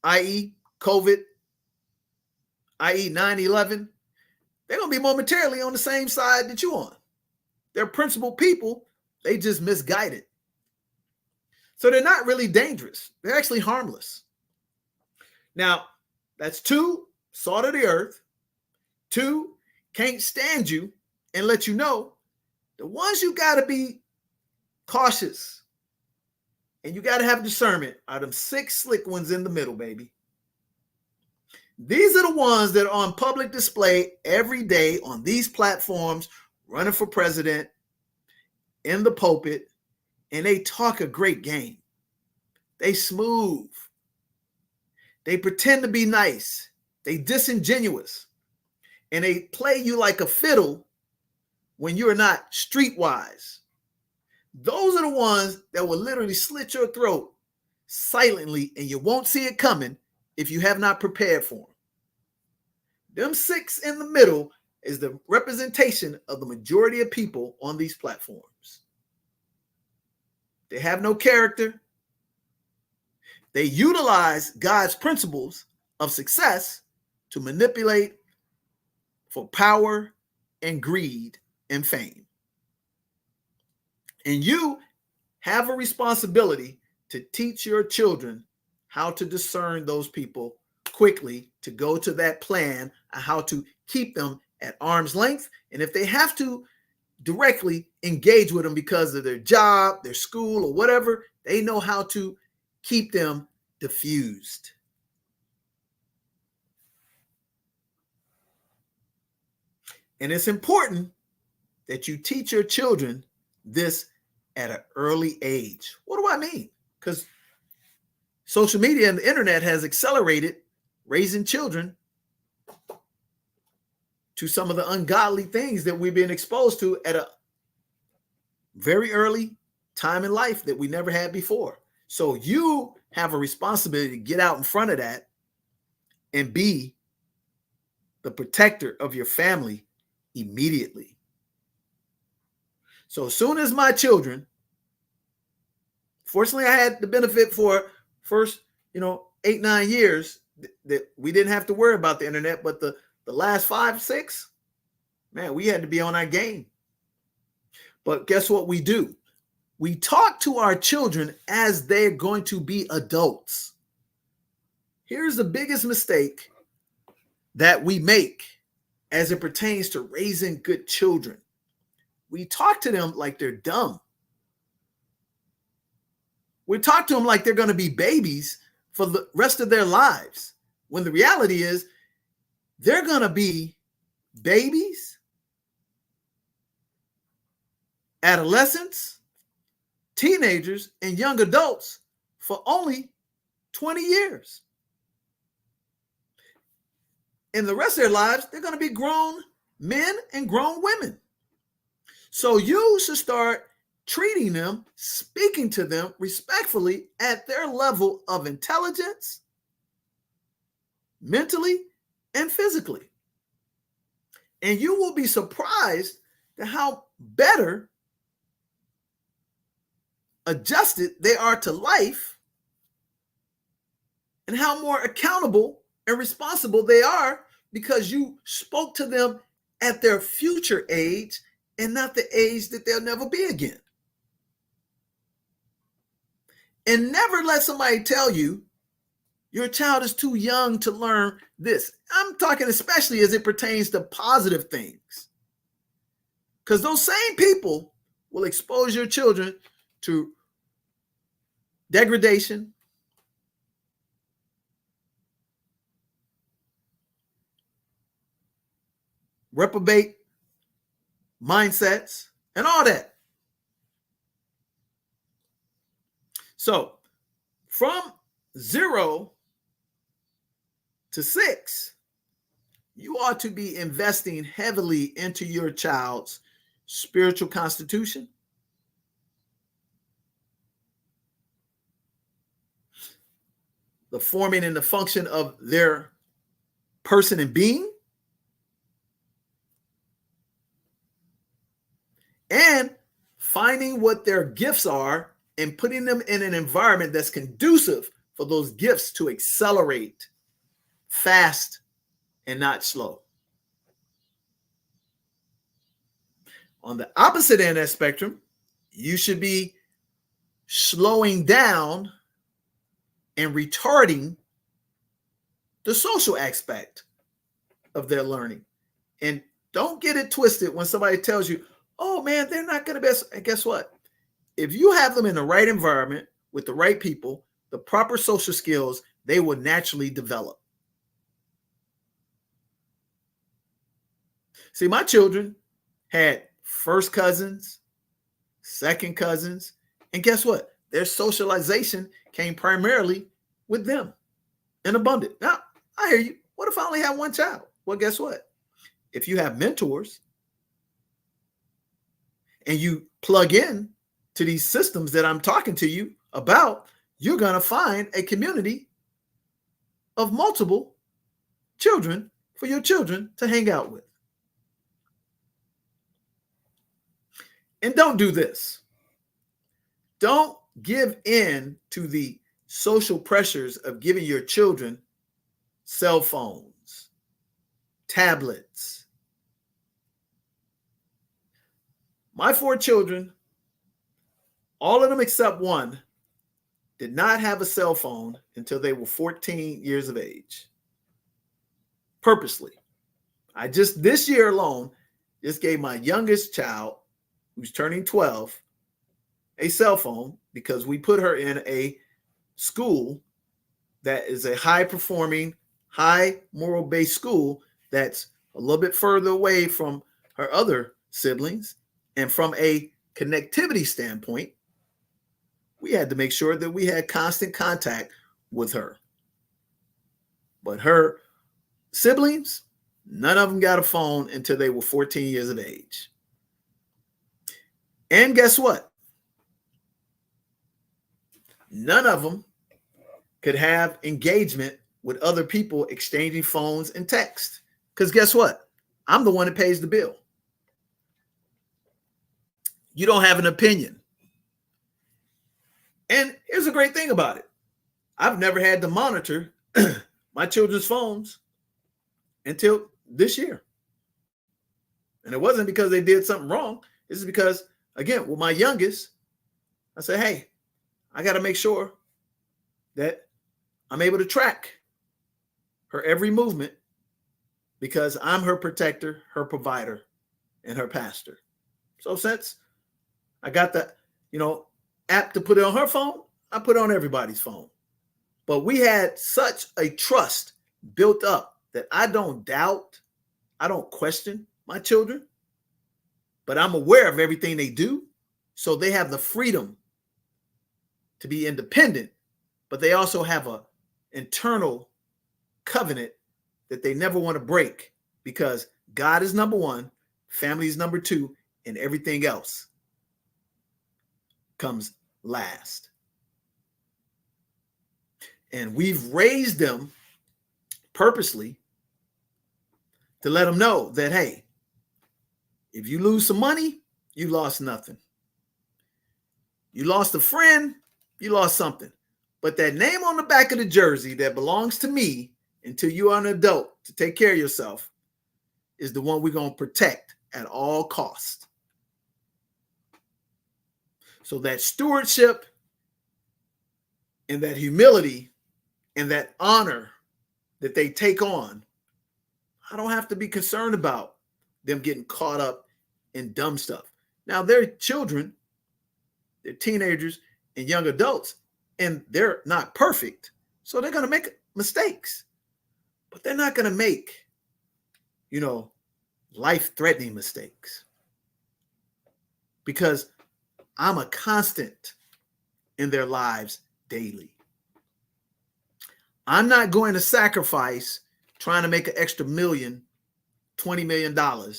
i.e. COVID, i.e. 9/11, they're going to be momentarily on the same side that you on. They're principled people. They just misguided. So they're not really dangerous. They're actually harmless. Now, that's 2, salt of the earth. 2, can't stand you and let you know. The ones you got to be cautious and you got to have discernment are them 6 slick ones in the middle, baby. These are the ones that are on public display every day on these platforms, running for president, in the pulpit, and they talk a great game. They smooth. They pretend to be nice. They disingenuous. And they play you like a fiddle when you're not streetwise. Those are the ones that will literally slit your throat silently, and you won't see it coming if you have not prepared for them. Them 6 in the middle is the representation of the majority of people on these platforms. They have no character. They utilize God's principles of success to manipulate for power and greed and fame. And you have a responsibility to teach your children how to discern those people quickly, to go to that plan, and how to keep them at arm's length. And if they have to directly engage with them because of their job, their school, or whatever, they know how to keep them diffused. And it's important that you teach your children this at an early age. What do I mean? Because social media and the internet has accelerated raising children to some of the ungodly things that we've been exposed to at a very early time in life that we never had before. So you have a responsibility to get out in front of that and be the protector of your family immediately. So as soon as my children, fortunately, I had the benefit for first, 8, 9 years that we didn't have to worry about the internet, but the last 5, 6, man, we had to be on our game. But guess what we do? We talk to our children as they're going to be adults. Here's the biggest mistake that we make as it pertains to raising good children. We talk to them like they're dumb. We talk to them like they're going to be babies for the rest of their lives, when the reality is they're going to be babies, adolescents, teenagers, and young adults for only 20 years. In the rest of their lives, they're going to be grown men and grown women. So you should start treating them, speaking to them respectfully at their level of intelligence, mentally and physically. And you will be surprised at how better adjusted they are to life and how more accountable and responsible they are, because you spoke to them at their future age and not the age that they'll never be again. And never let somebody tell you your child is too young to learn this. I'm talking especially as it pertains to positive things, because those same people will expose your children to degradation, reprobate mindsets, and all that. So from 0 to 6, you ought to be investing heavily into your child's spiritual constitution, the forming and the function of their person and being, and finding what their gifts are and putting them in an environment that's conducive for those gifts to accelerate fast and not slow. On the opposite end of that spectrum, you should be slowing down and retarding the social aspect of their learning. And don't get it twisted when somebody tells you, oh man, they're not going to be. And guess what? If you have them in the right environment with the right people, the proper social skills, they will naturally develop. See, my children had first cousins, second cousins, and guess what? Their socialization came primarily with them in abundance. Now, I hear you. What if I only have one child? Well, guess what? If you have mentors and you plug in to these systems that I'm talking to you about, you're going to find a community of multiple children for your children to hang out with. And don't do this. Don't give in to the social pressures of giving your children cell phones, tablets. My 4 children, all of them except one, did not have a cell phone until they were 14 years of age. Purposely. I just, this year alone, just gave my youngest child, who's turning 12, a cell phone because we put her in a school that is a high-performing, high moral-based school that's a little bit further away from her other siblings. And from a connectivity standpoint, we had to make sure that we had constant contact with her. But her siblings, none of them got a phone until they were 14 years of age. And guess what? None of them could have engagement with other people exchanging phones and text. Because guess what? I'm the one that pays the bill. You don't have an opinion. And here's a great thing about it. I've never had to monitor my children's phones until this year. And it wasn't because they did something wrong. This is because, again, with my youngest, I said, hey, I got to make sure that I'm able to track her every movement because I'm her protector, her provider, and her pastor. So since I got the, app to put it on her phone, I put it on everybody's phone. But we had such a trust built up that I don't doubt, I don't question my children, but I'm aware of everything they do. So they have the freedom to be independent, but they also have an internal covenant that they never want to break because God is number one, family is number two, and everything else comes last. And we've raised them purposely to let them know that, hey, if you lose some money, you lost nothing. You lost a friend, you lost something. But that name on the back of the jersey that belongs to me until you are an adult to take care of yourself is the one we're going to protect at all costs. So that stewardship and that humility and that honor that they take on, I don't have to be concerned about them getting caught up in dumb stuff. Now, they're children, they're teenagers and young adults, and they're not perfect. So they're going to make mistakes, but they're not going to make, life-threatening mistakes because I'm a constant in their lives daily. I'm not going to sacrifice trying to make an extra $20 million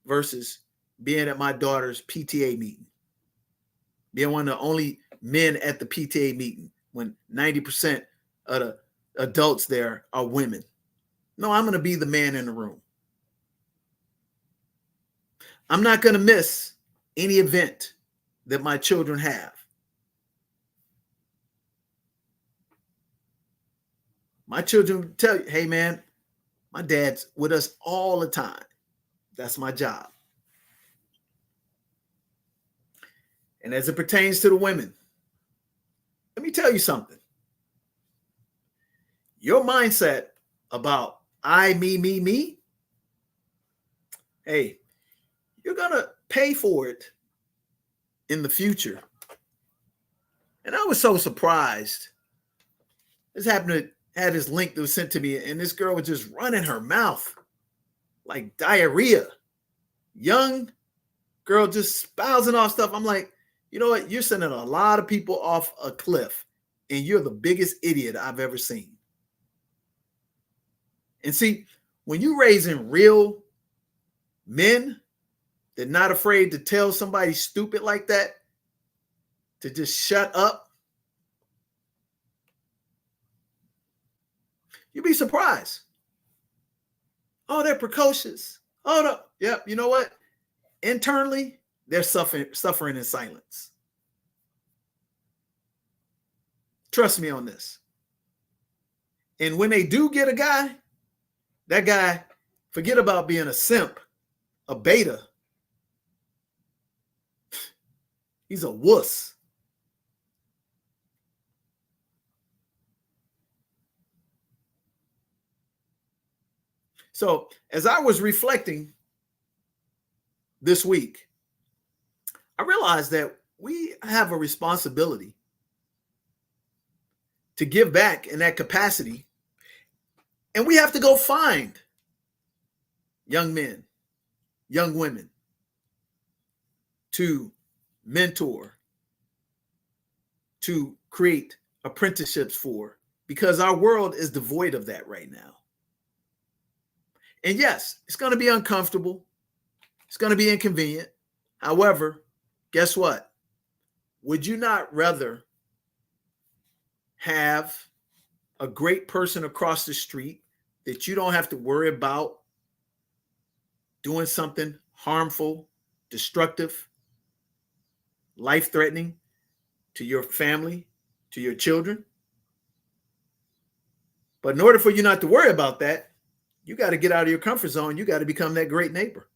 versus being at my daughter's PTA meeting, being one of the only men at the PTA meeting when 90% of the adults there are women. No, I'm going to be the man in the room. I'm not going to miss any event that my children have. My children tell you, hey, man, my dad's with us all the time. That's my job. And as it pertains to the women, let me tell you something. Your mindset about I, me, hey, you're going to pay for it in the future. And I was so surprised. This happened to had this link that was sent to me, and this girl was just running her mouth like diarrhea. Young girl just spousing off stuff. I'm like, you know what? You're sending a lot of people off a cliff, and you're the biggest idiot I've ever seen. And see, when you're raising real men, they're not afraid to tell somebody stupid like that to just shut up. You'd be surprised. Oh, they're precocious. Oh, no. Yep. You know what? Internally, they're suffering in silence. Trust me on this. And when they do get a guy, that guy, forget about being a simp, a beta. He's a wuss. So as I was reflecting this week, I realized that we have a responsibility to give back in that capacity. And we have to go find young men, young women to mentor, to create apprenticeships for, because our world is devoid of that right now. And yes, it's going to be uncomfortable. It's going to be inconvenient. However, guess what? Would you not rather have a great person across the street that you don't have to worry about doing something harmful, destructive, life-threatening to your family, to your children? But in order for you not to worry about that, you got to get out of your comfort zone. You got to become that great neighbor.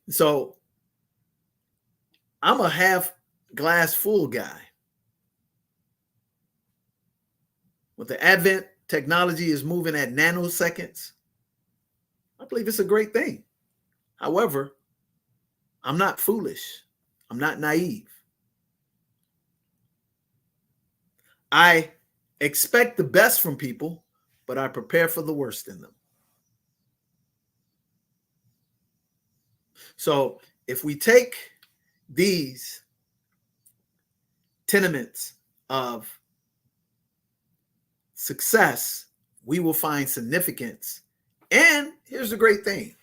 So I'm a half glass full guy. With the advent, technology is moving at nanoseconds. I believe it's a great thing. However, I'm not foolish. I'm not naive. I expect the best from people, but I prepare for the worst in them. So if we take these tenements of success, we will find significance. And here's the great thing.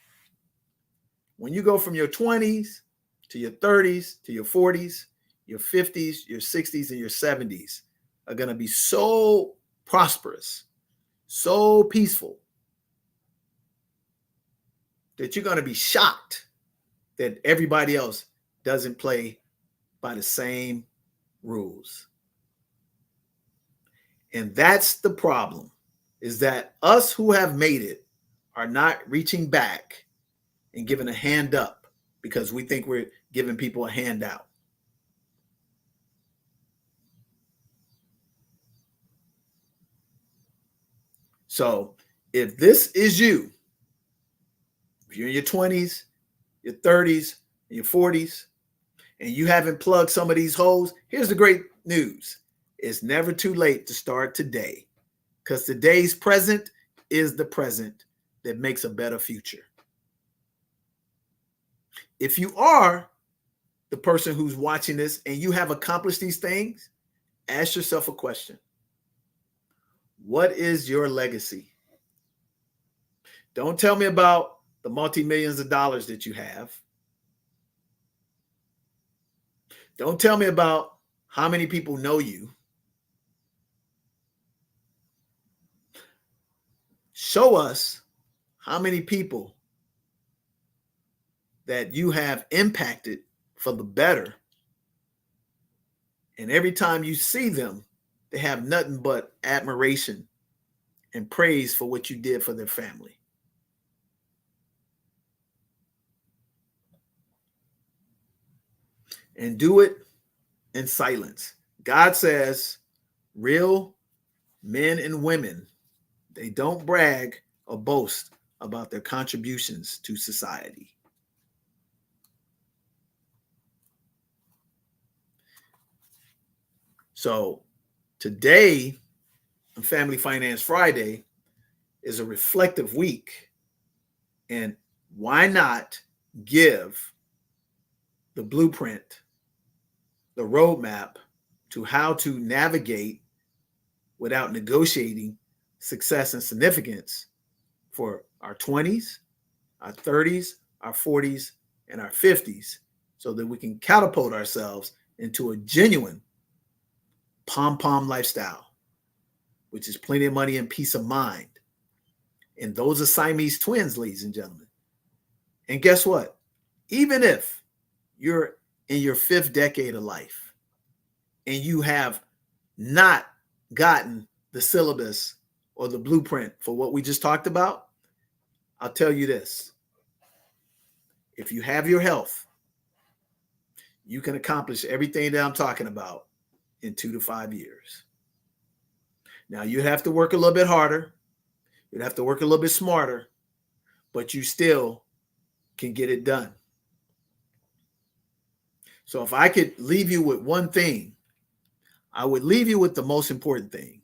When you go from your 20s to your 30s to your 40s, your 50s, your 60s, and your 70s are going to be so prosperous, so peaceful, that you're going to be shocked that everybody else doesn't play by the same rules. And that's the problem, is that us who have made it are not reaching back and giving a hand up because we think we're giving people a handout. So if this is you, if you're in your 20s, your 30s, and your 40s, and you haven't plugged some of these holes, here's the great news. It's never too late to start today, because today's present is the present that makes a better future. If you are the person who's watching this and you have accomplished these things, ask yourself a question. What is your legacy? Don't tell me about the multi-millions of dollars that you have. Don't tell me about how many people know you. Show us how many people that you have impacted for the better. And every time you see them, they have nothing but admiration and praise for what you did for their family. And do it in silence. God says real men and women, they don't brag or boast about their contributions to society. So today, on Family Finance Friday, is a reflective week. And why not give the blueprint, the roadmap to how to navigate without negotiating success and significance for our 20s, our 30s, our 40s, and our 50s, so that we can catapult ourselves into a genuine pom-pom lifestyle, which is plenty of money and peace of mind. And those are Siamese twins, ladies and gentlemen. And guess what? Even if you're in your 5th decade of life and you have not gotten the syllabus or the blueprint for what we just talked about, I'll tell you this. If you have your health, you can accomplish everything that I'm talking about in 2 to 5 years. Now, you'd have to work a little bit harder. You'd have to work a little bit smarter, but you still can get it done. So if I could leave you with one thing, I would leave you with the most important thing,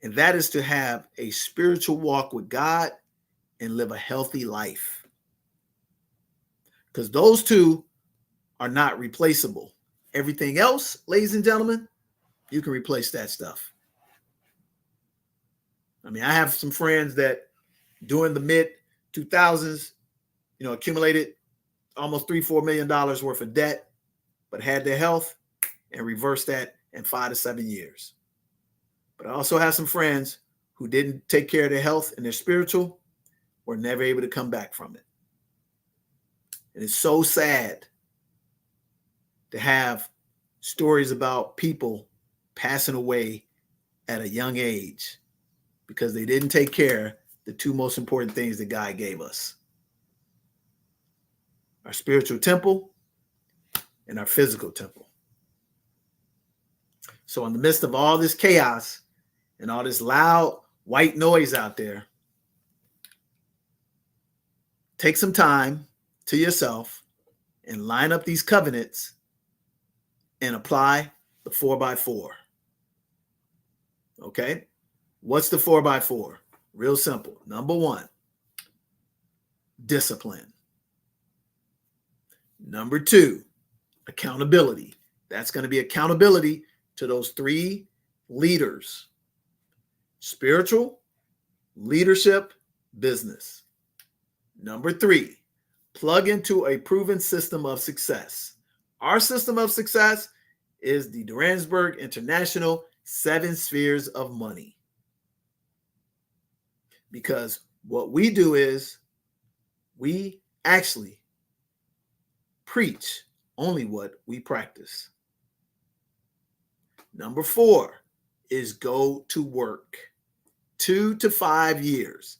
and that is to have a spiritual walk with God and live a healthy life. Because those two are not replaceable. Everything else, ladies and gentlemen, you can replace that stuff. I mean, I have some friends that during the mid 2000s, accumulated almost $3-4 million worth of debt, but had their health and reversed that in 5 to 7 years. But I also have some friends who didn't take care of their health and their spiritual, were never able to come back from it. And it's so sad to have stories about people passing away at a young age because they didn't take care of the two most important things that God gave us: our spiritual temple and our physical temple. So in the midst of all this chaos and all this loud white noise out there, take some time to yourself and line up these covenants and apply the 4x4. Okay? What's the 4x4? Real simple. Number one, discipline. Number two, accountability. That's going to be accountability to those three leaders: spiritual, leadership, business. Number three, plug into a proven system of success. Our system of success is the Durandsburg International 7 Spheres of Money. Because what we do is we actually preach only what we practice. Number 4 is go to work. 2 to 5 years,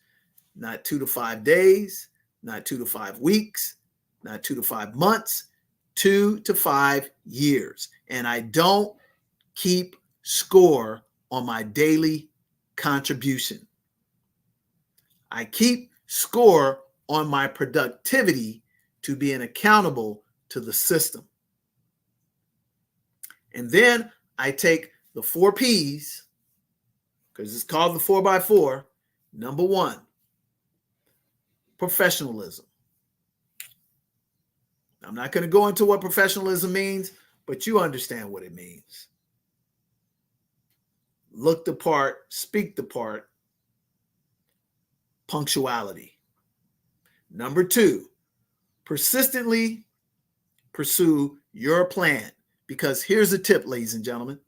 not 2 to 5 days, not 2 to 5 weeks, not 2 to 5 months, 2 to 5 years. And I don't keep score on my daily contribution. I keep score on my productivity to being accountable to the system. And then I take the 4 P's, because it's called the 4x4. Number 1, professionalism. I'm not going to go into what professionalism means, but you understand what it means. Look the part, speak the part. Punctuality. Number 2, persistently pursue your plan. Because here's a tip, ladies and gentlemen.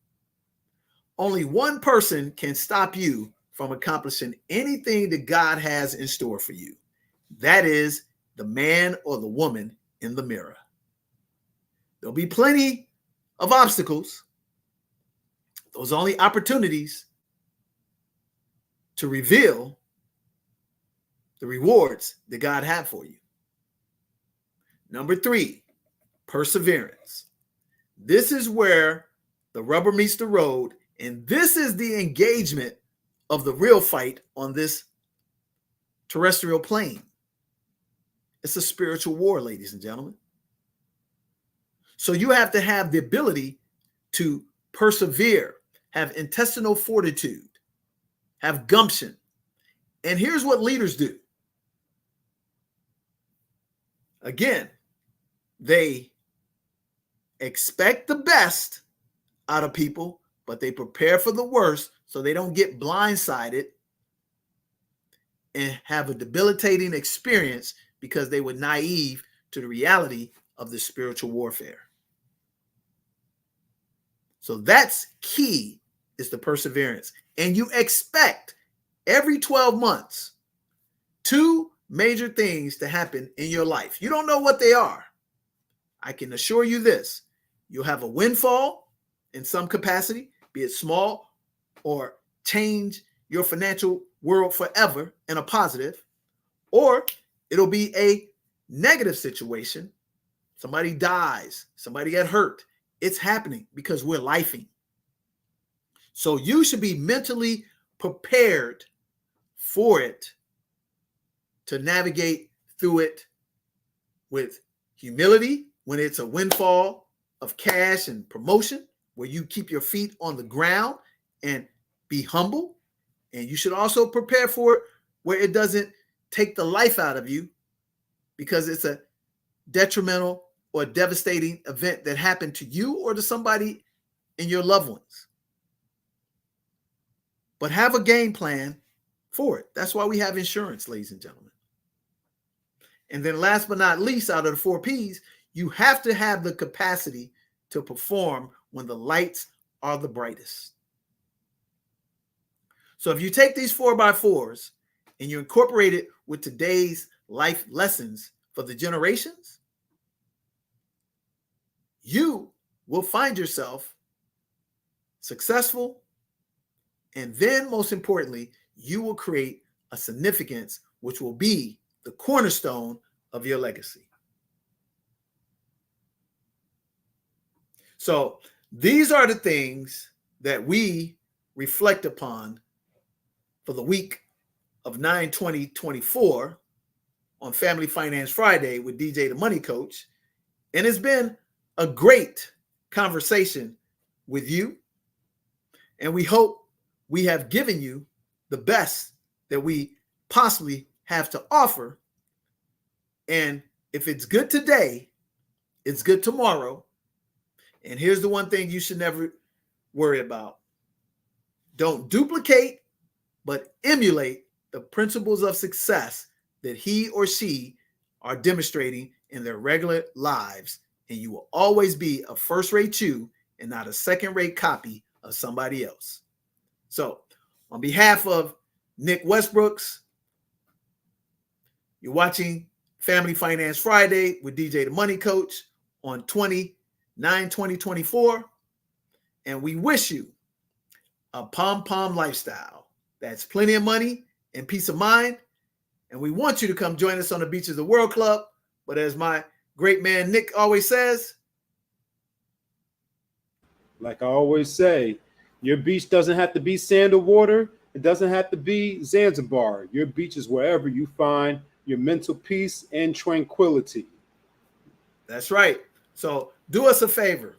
Only one person can stop you from accomplishing anything that God has in store for you. That is the man or the woman in the mirror. There'll be plenty of obstacles. Those are only opportunities to reveal the rewards that God had for you. Number 3, perseverance. This is where the rubber meets the road, and this is the engagement of the real fight on this terrestrial plane. It's a spiritual war, ladies and gentlemen. So you have to have the ability to persevere, have intestinal fortitude, have gumption. And here's what leaders do. Again, they expect the best out of people, but they prepare for the worst so they don't get blindsided and have a debilitating experience because they were naive to the reality of the spiritual warfare. So that's key, is the perseverance. And you expect every 12 months 2 major things to happen in your life. You don't know what they are. I can assure you this: you'll have a windfall in some capacity, be it small, or change your financial world forever in a positive, or it'll be a negative situation. Somebody dies, somebody get hurt. It's happening because we're lifing. So you should be mentally prepared for it, to navigate through it with humility when it's a windfall of cash and promotion, where you keep your feet on the ground and be humble. And you should also prepare for it where it doesn't take the life out of you because it's a detrimental or devastating event that happened to you or to somebody in your loved ones. But have a game plan for it. That's why we have insurance, ladies and gentlemen. And then last but not least, out of the 4 P's, you have to have the capacity to perform when the lights are the brightest. So if you take these 4x4s and you incorporate it with today's life lessons for the generations, you will find yourself successful. And then most importantly, you will create a significance which will be the cornerstone of your legacy. So these are the things that we reflect upon for the week of 9/20/24 on Family Finance Friday with DJ the Money Coach. And it's been a great conversation with you. And we hope we have given you the best that we possibly have to offer. And if it's good today, it's good tomorrow. And here's the one thing you should never worry about. Don't duplicate, but emulate the principles of success that he or she are demonstrating in their regular lives. And you will always be a first-rate you and not a second-rate copy of somebody else. So on behalf of Nick Westbrooks, you're watching Family Finance Friday with DJ the Money Coach on 9/20/24. And we wish you a pom-pom lifestyle. That's plenty of money and peace of mind. And we want you to come join us on the beaches of the World Club. But as my great man Nick always says,
like I always say, your beach doesn't have to be sand or water. It doesn't have to be Zanzibar. Your beach is wherever you find your mental peace and tranquility.
That's right. So do us a favor.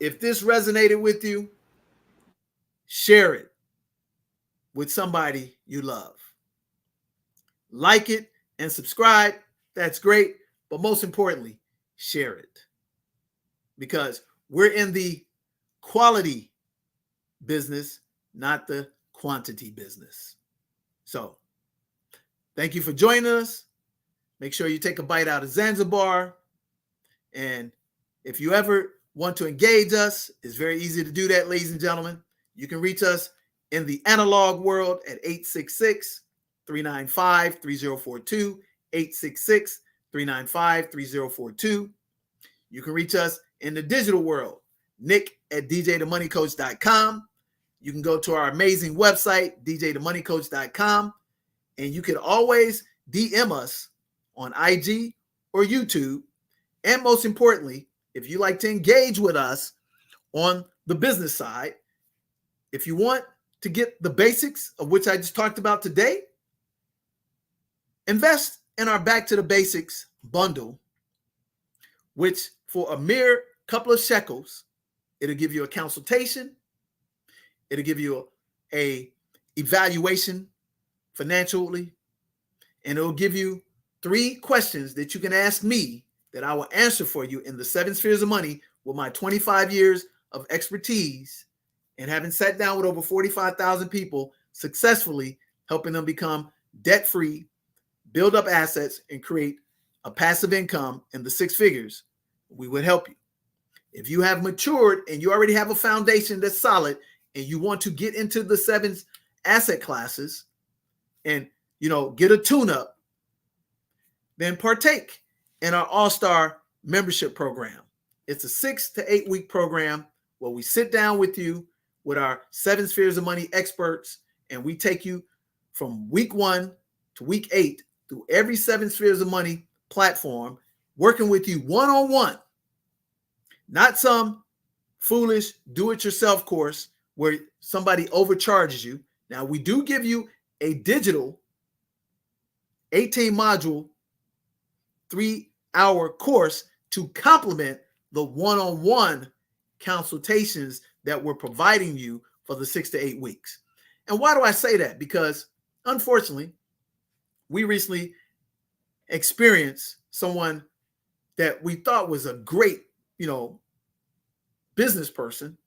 If this resonated with you, share it with somebody you love. Like it and subscribe. That's great. But most importantly, share it. Because we're in the quality business, not the quantity business. So thank you for joining us. Make sure you take a bite out of Zanzibar. And if you ever want to engage us, it's very easy to do that, ladies and gentlemen. You can reach us in the analog world at 866-395-3042, 866-395-3042. You can reach us in the digital world, nick@djthemoneycoach.com. You can go to our amazing website, djthemoneycoach.com, and you can always DM us on IG or YouTube. And most importantly, if you like to engage with us on the business side, if you want to get the basics of which I just talked about today, invest in our Back to the Basics bundle, which for a mere couple of shekels, it'll give you a consultation. It'll give you a evaluation financially, and it'll give you 3 questions that you can ask me that I will answer for you in the 7 spheres of money with my 25 years of expertise and having sat down with over 45,000 people successfully, helping them become debt-free, build up assets, and create a passive income in the 6 figures. We would help you. If you have matured and you already have a foundation that's solid and you want to get into the 7 asset classes and, get a tune-up, then partake in our All-Star membership program. It's a 6 to 8 week program where we sit down with you with our 7 spheres of money experts, and we take you from week 1 to week 8 through every 7 spheres of money platform, working with you one-on-one, not some foolish do-it-yourself course where somebody overcharges you. Now, we do give you a digital 18 module, 3-hour course to complement the one-on-one consultations that we're providing you for the 6 to 8 weeks. And why do I say that? Because unfortunately, we recently experienced someone that we thought was a great, business person,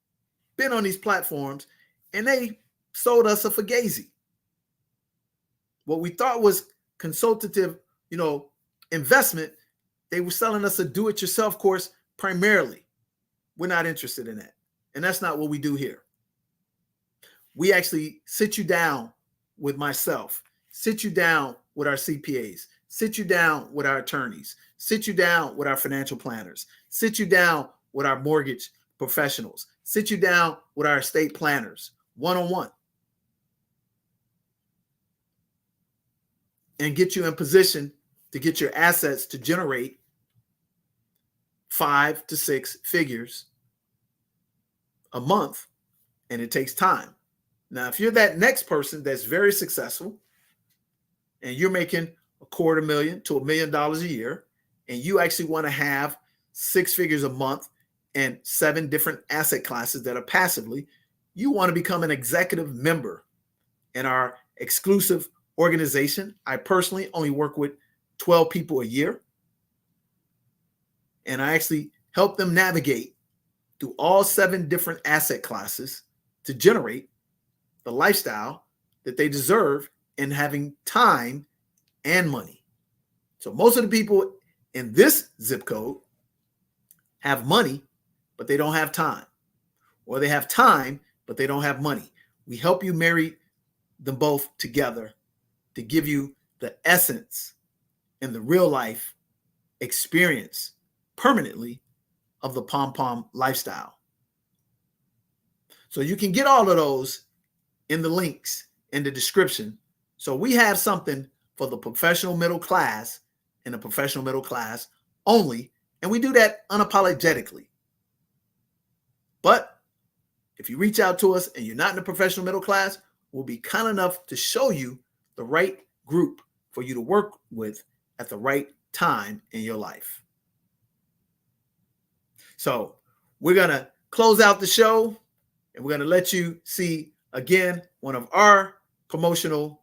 been on these platforms, and they sold us a fugazi. What we thought was consultative, investment, they were selling us a do-it-yourself course primarily. We're not interested in that. And that's not what we do here. We actually sit you down with myself, sit you down with our CPAs, sit you down with our attorneys, sit you down with our financial planners, sit you down with our mortgage professionals, sit you down with our estate planners, one-on-one, and get you in position to get your assets to generate 5 to 6 figures a month, and it takes time. Now, if you're that next person that's very successful and you're making $250,000 to $1 million a year, and you actually want to have 6 figures a month and 7 different asset classes that are passively, you want to become an executive member in our exclusive organization. I personally only work with 12 people a year, and I actually help them navigate through all 7 different asset classes to generate the lifestyle that they deserve in having time and money. So most of the people in this zip code have money, but they don't have time, or they have time, but they don't have money. We help you marry them both together to give you the essence and the real life experience permanently of the pom-pom lifestyle. So you can get all of those in the links in the description. So we have something for the professional middle class and the professional middle class only, and we do that unapologetically. But if you reach out to us and you're not in the professional middle class, we'll be kind enough to show you the right group for you to work with at the right time in your life. So we're going to close out the show, and we're going to let you see, again, one of our promotional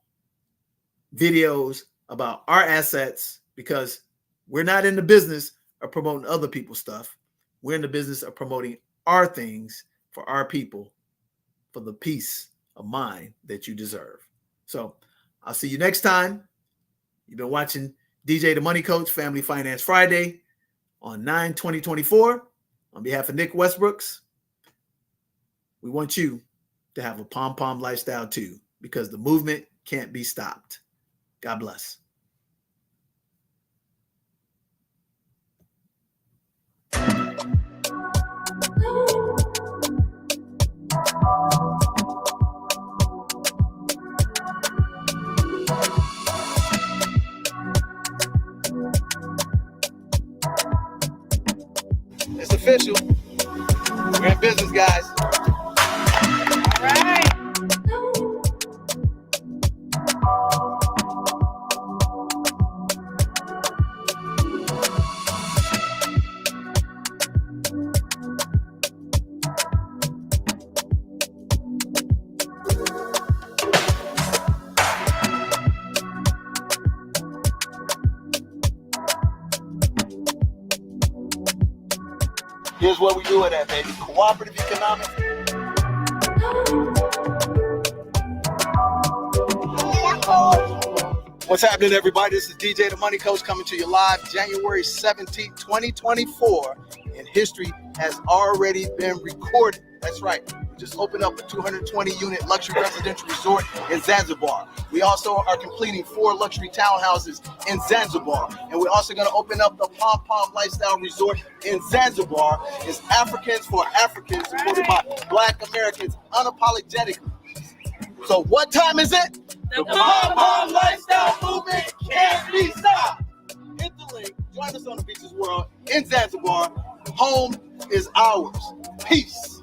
videos about our assets, because we're not in the business of promoting other people's stuff. We're in the business of promoting our things for our people, for the peace of mind that you deserve. So I'll see you next time. You've been watching DJ the Money Coach Family Finance Friday on 9/20/24. On behalf of Nick Westbrooks, we want you to have a pom-pom lifestyle too, because the movement can't be stopped. God bless. It's official. We're in business, guys.
All right.
Here's where we do it at, baby. Cooperative economics. What's happening, everybody? This is DJ the Money Coach coming to you live January 17th, 2024. And history has already been recorded. That's right. We just opened up a 220-unit luxury residential resort in Zanzibar. We also are completing 4 luxury townhouses in Zanzibar. And we're also going to open up the Pom Pom Lifestyle Resort in Zanzibar. It's Africans for Africans, supported by Black Americans unapologetically. So what time is it?
The Pom Pom
Lifestyle movement can't be stopped. Hit the link. Join us on the Beaches World in Zanzibar. Home is ours. Peace.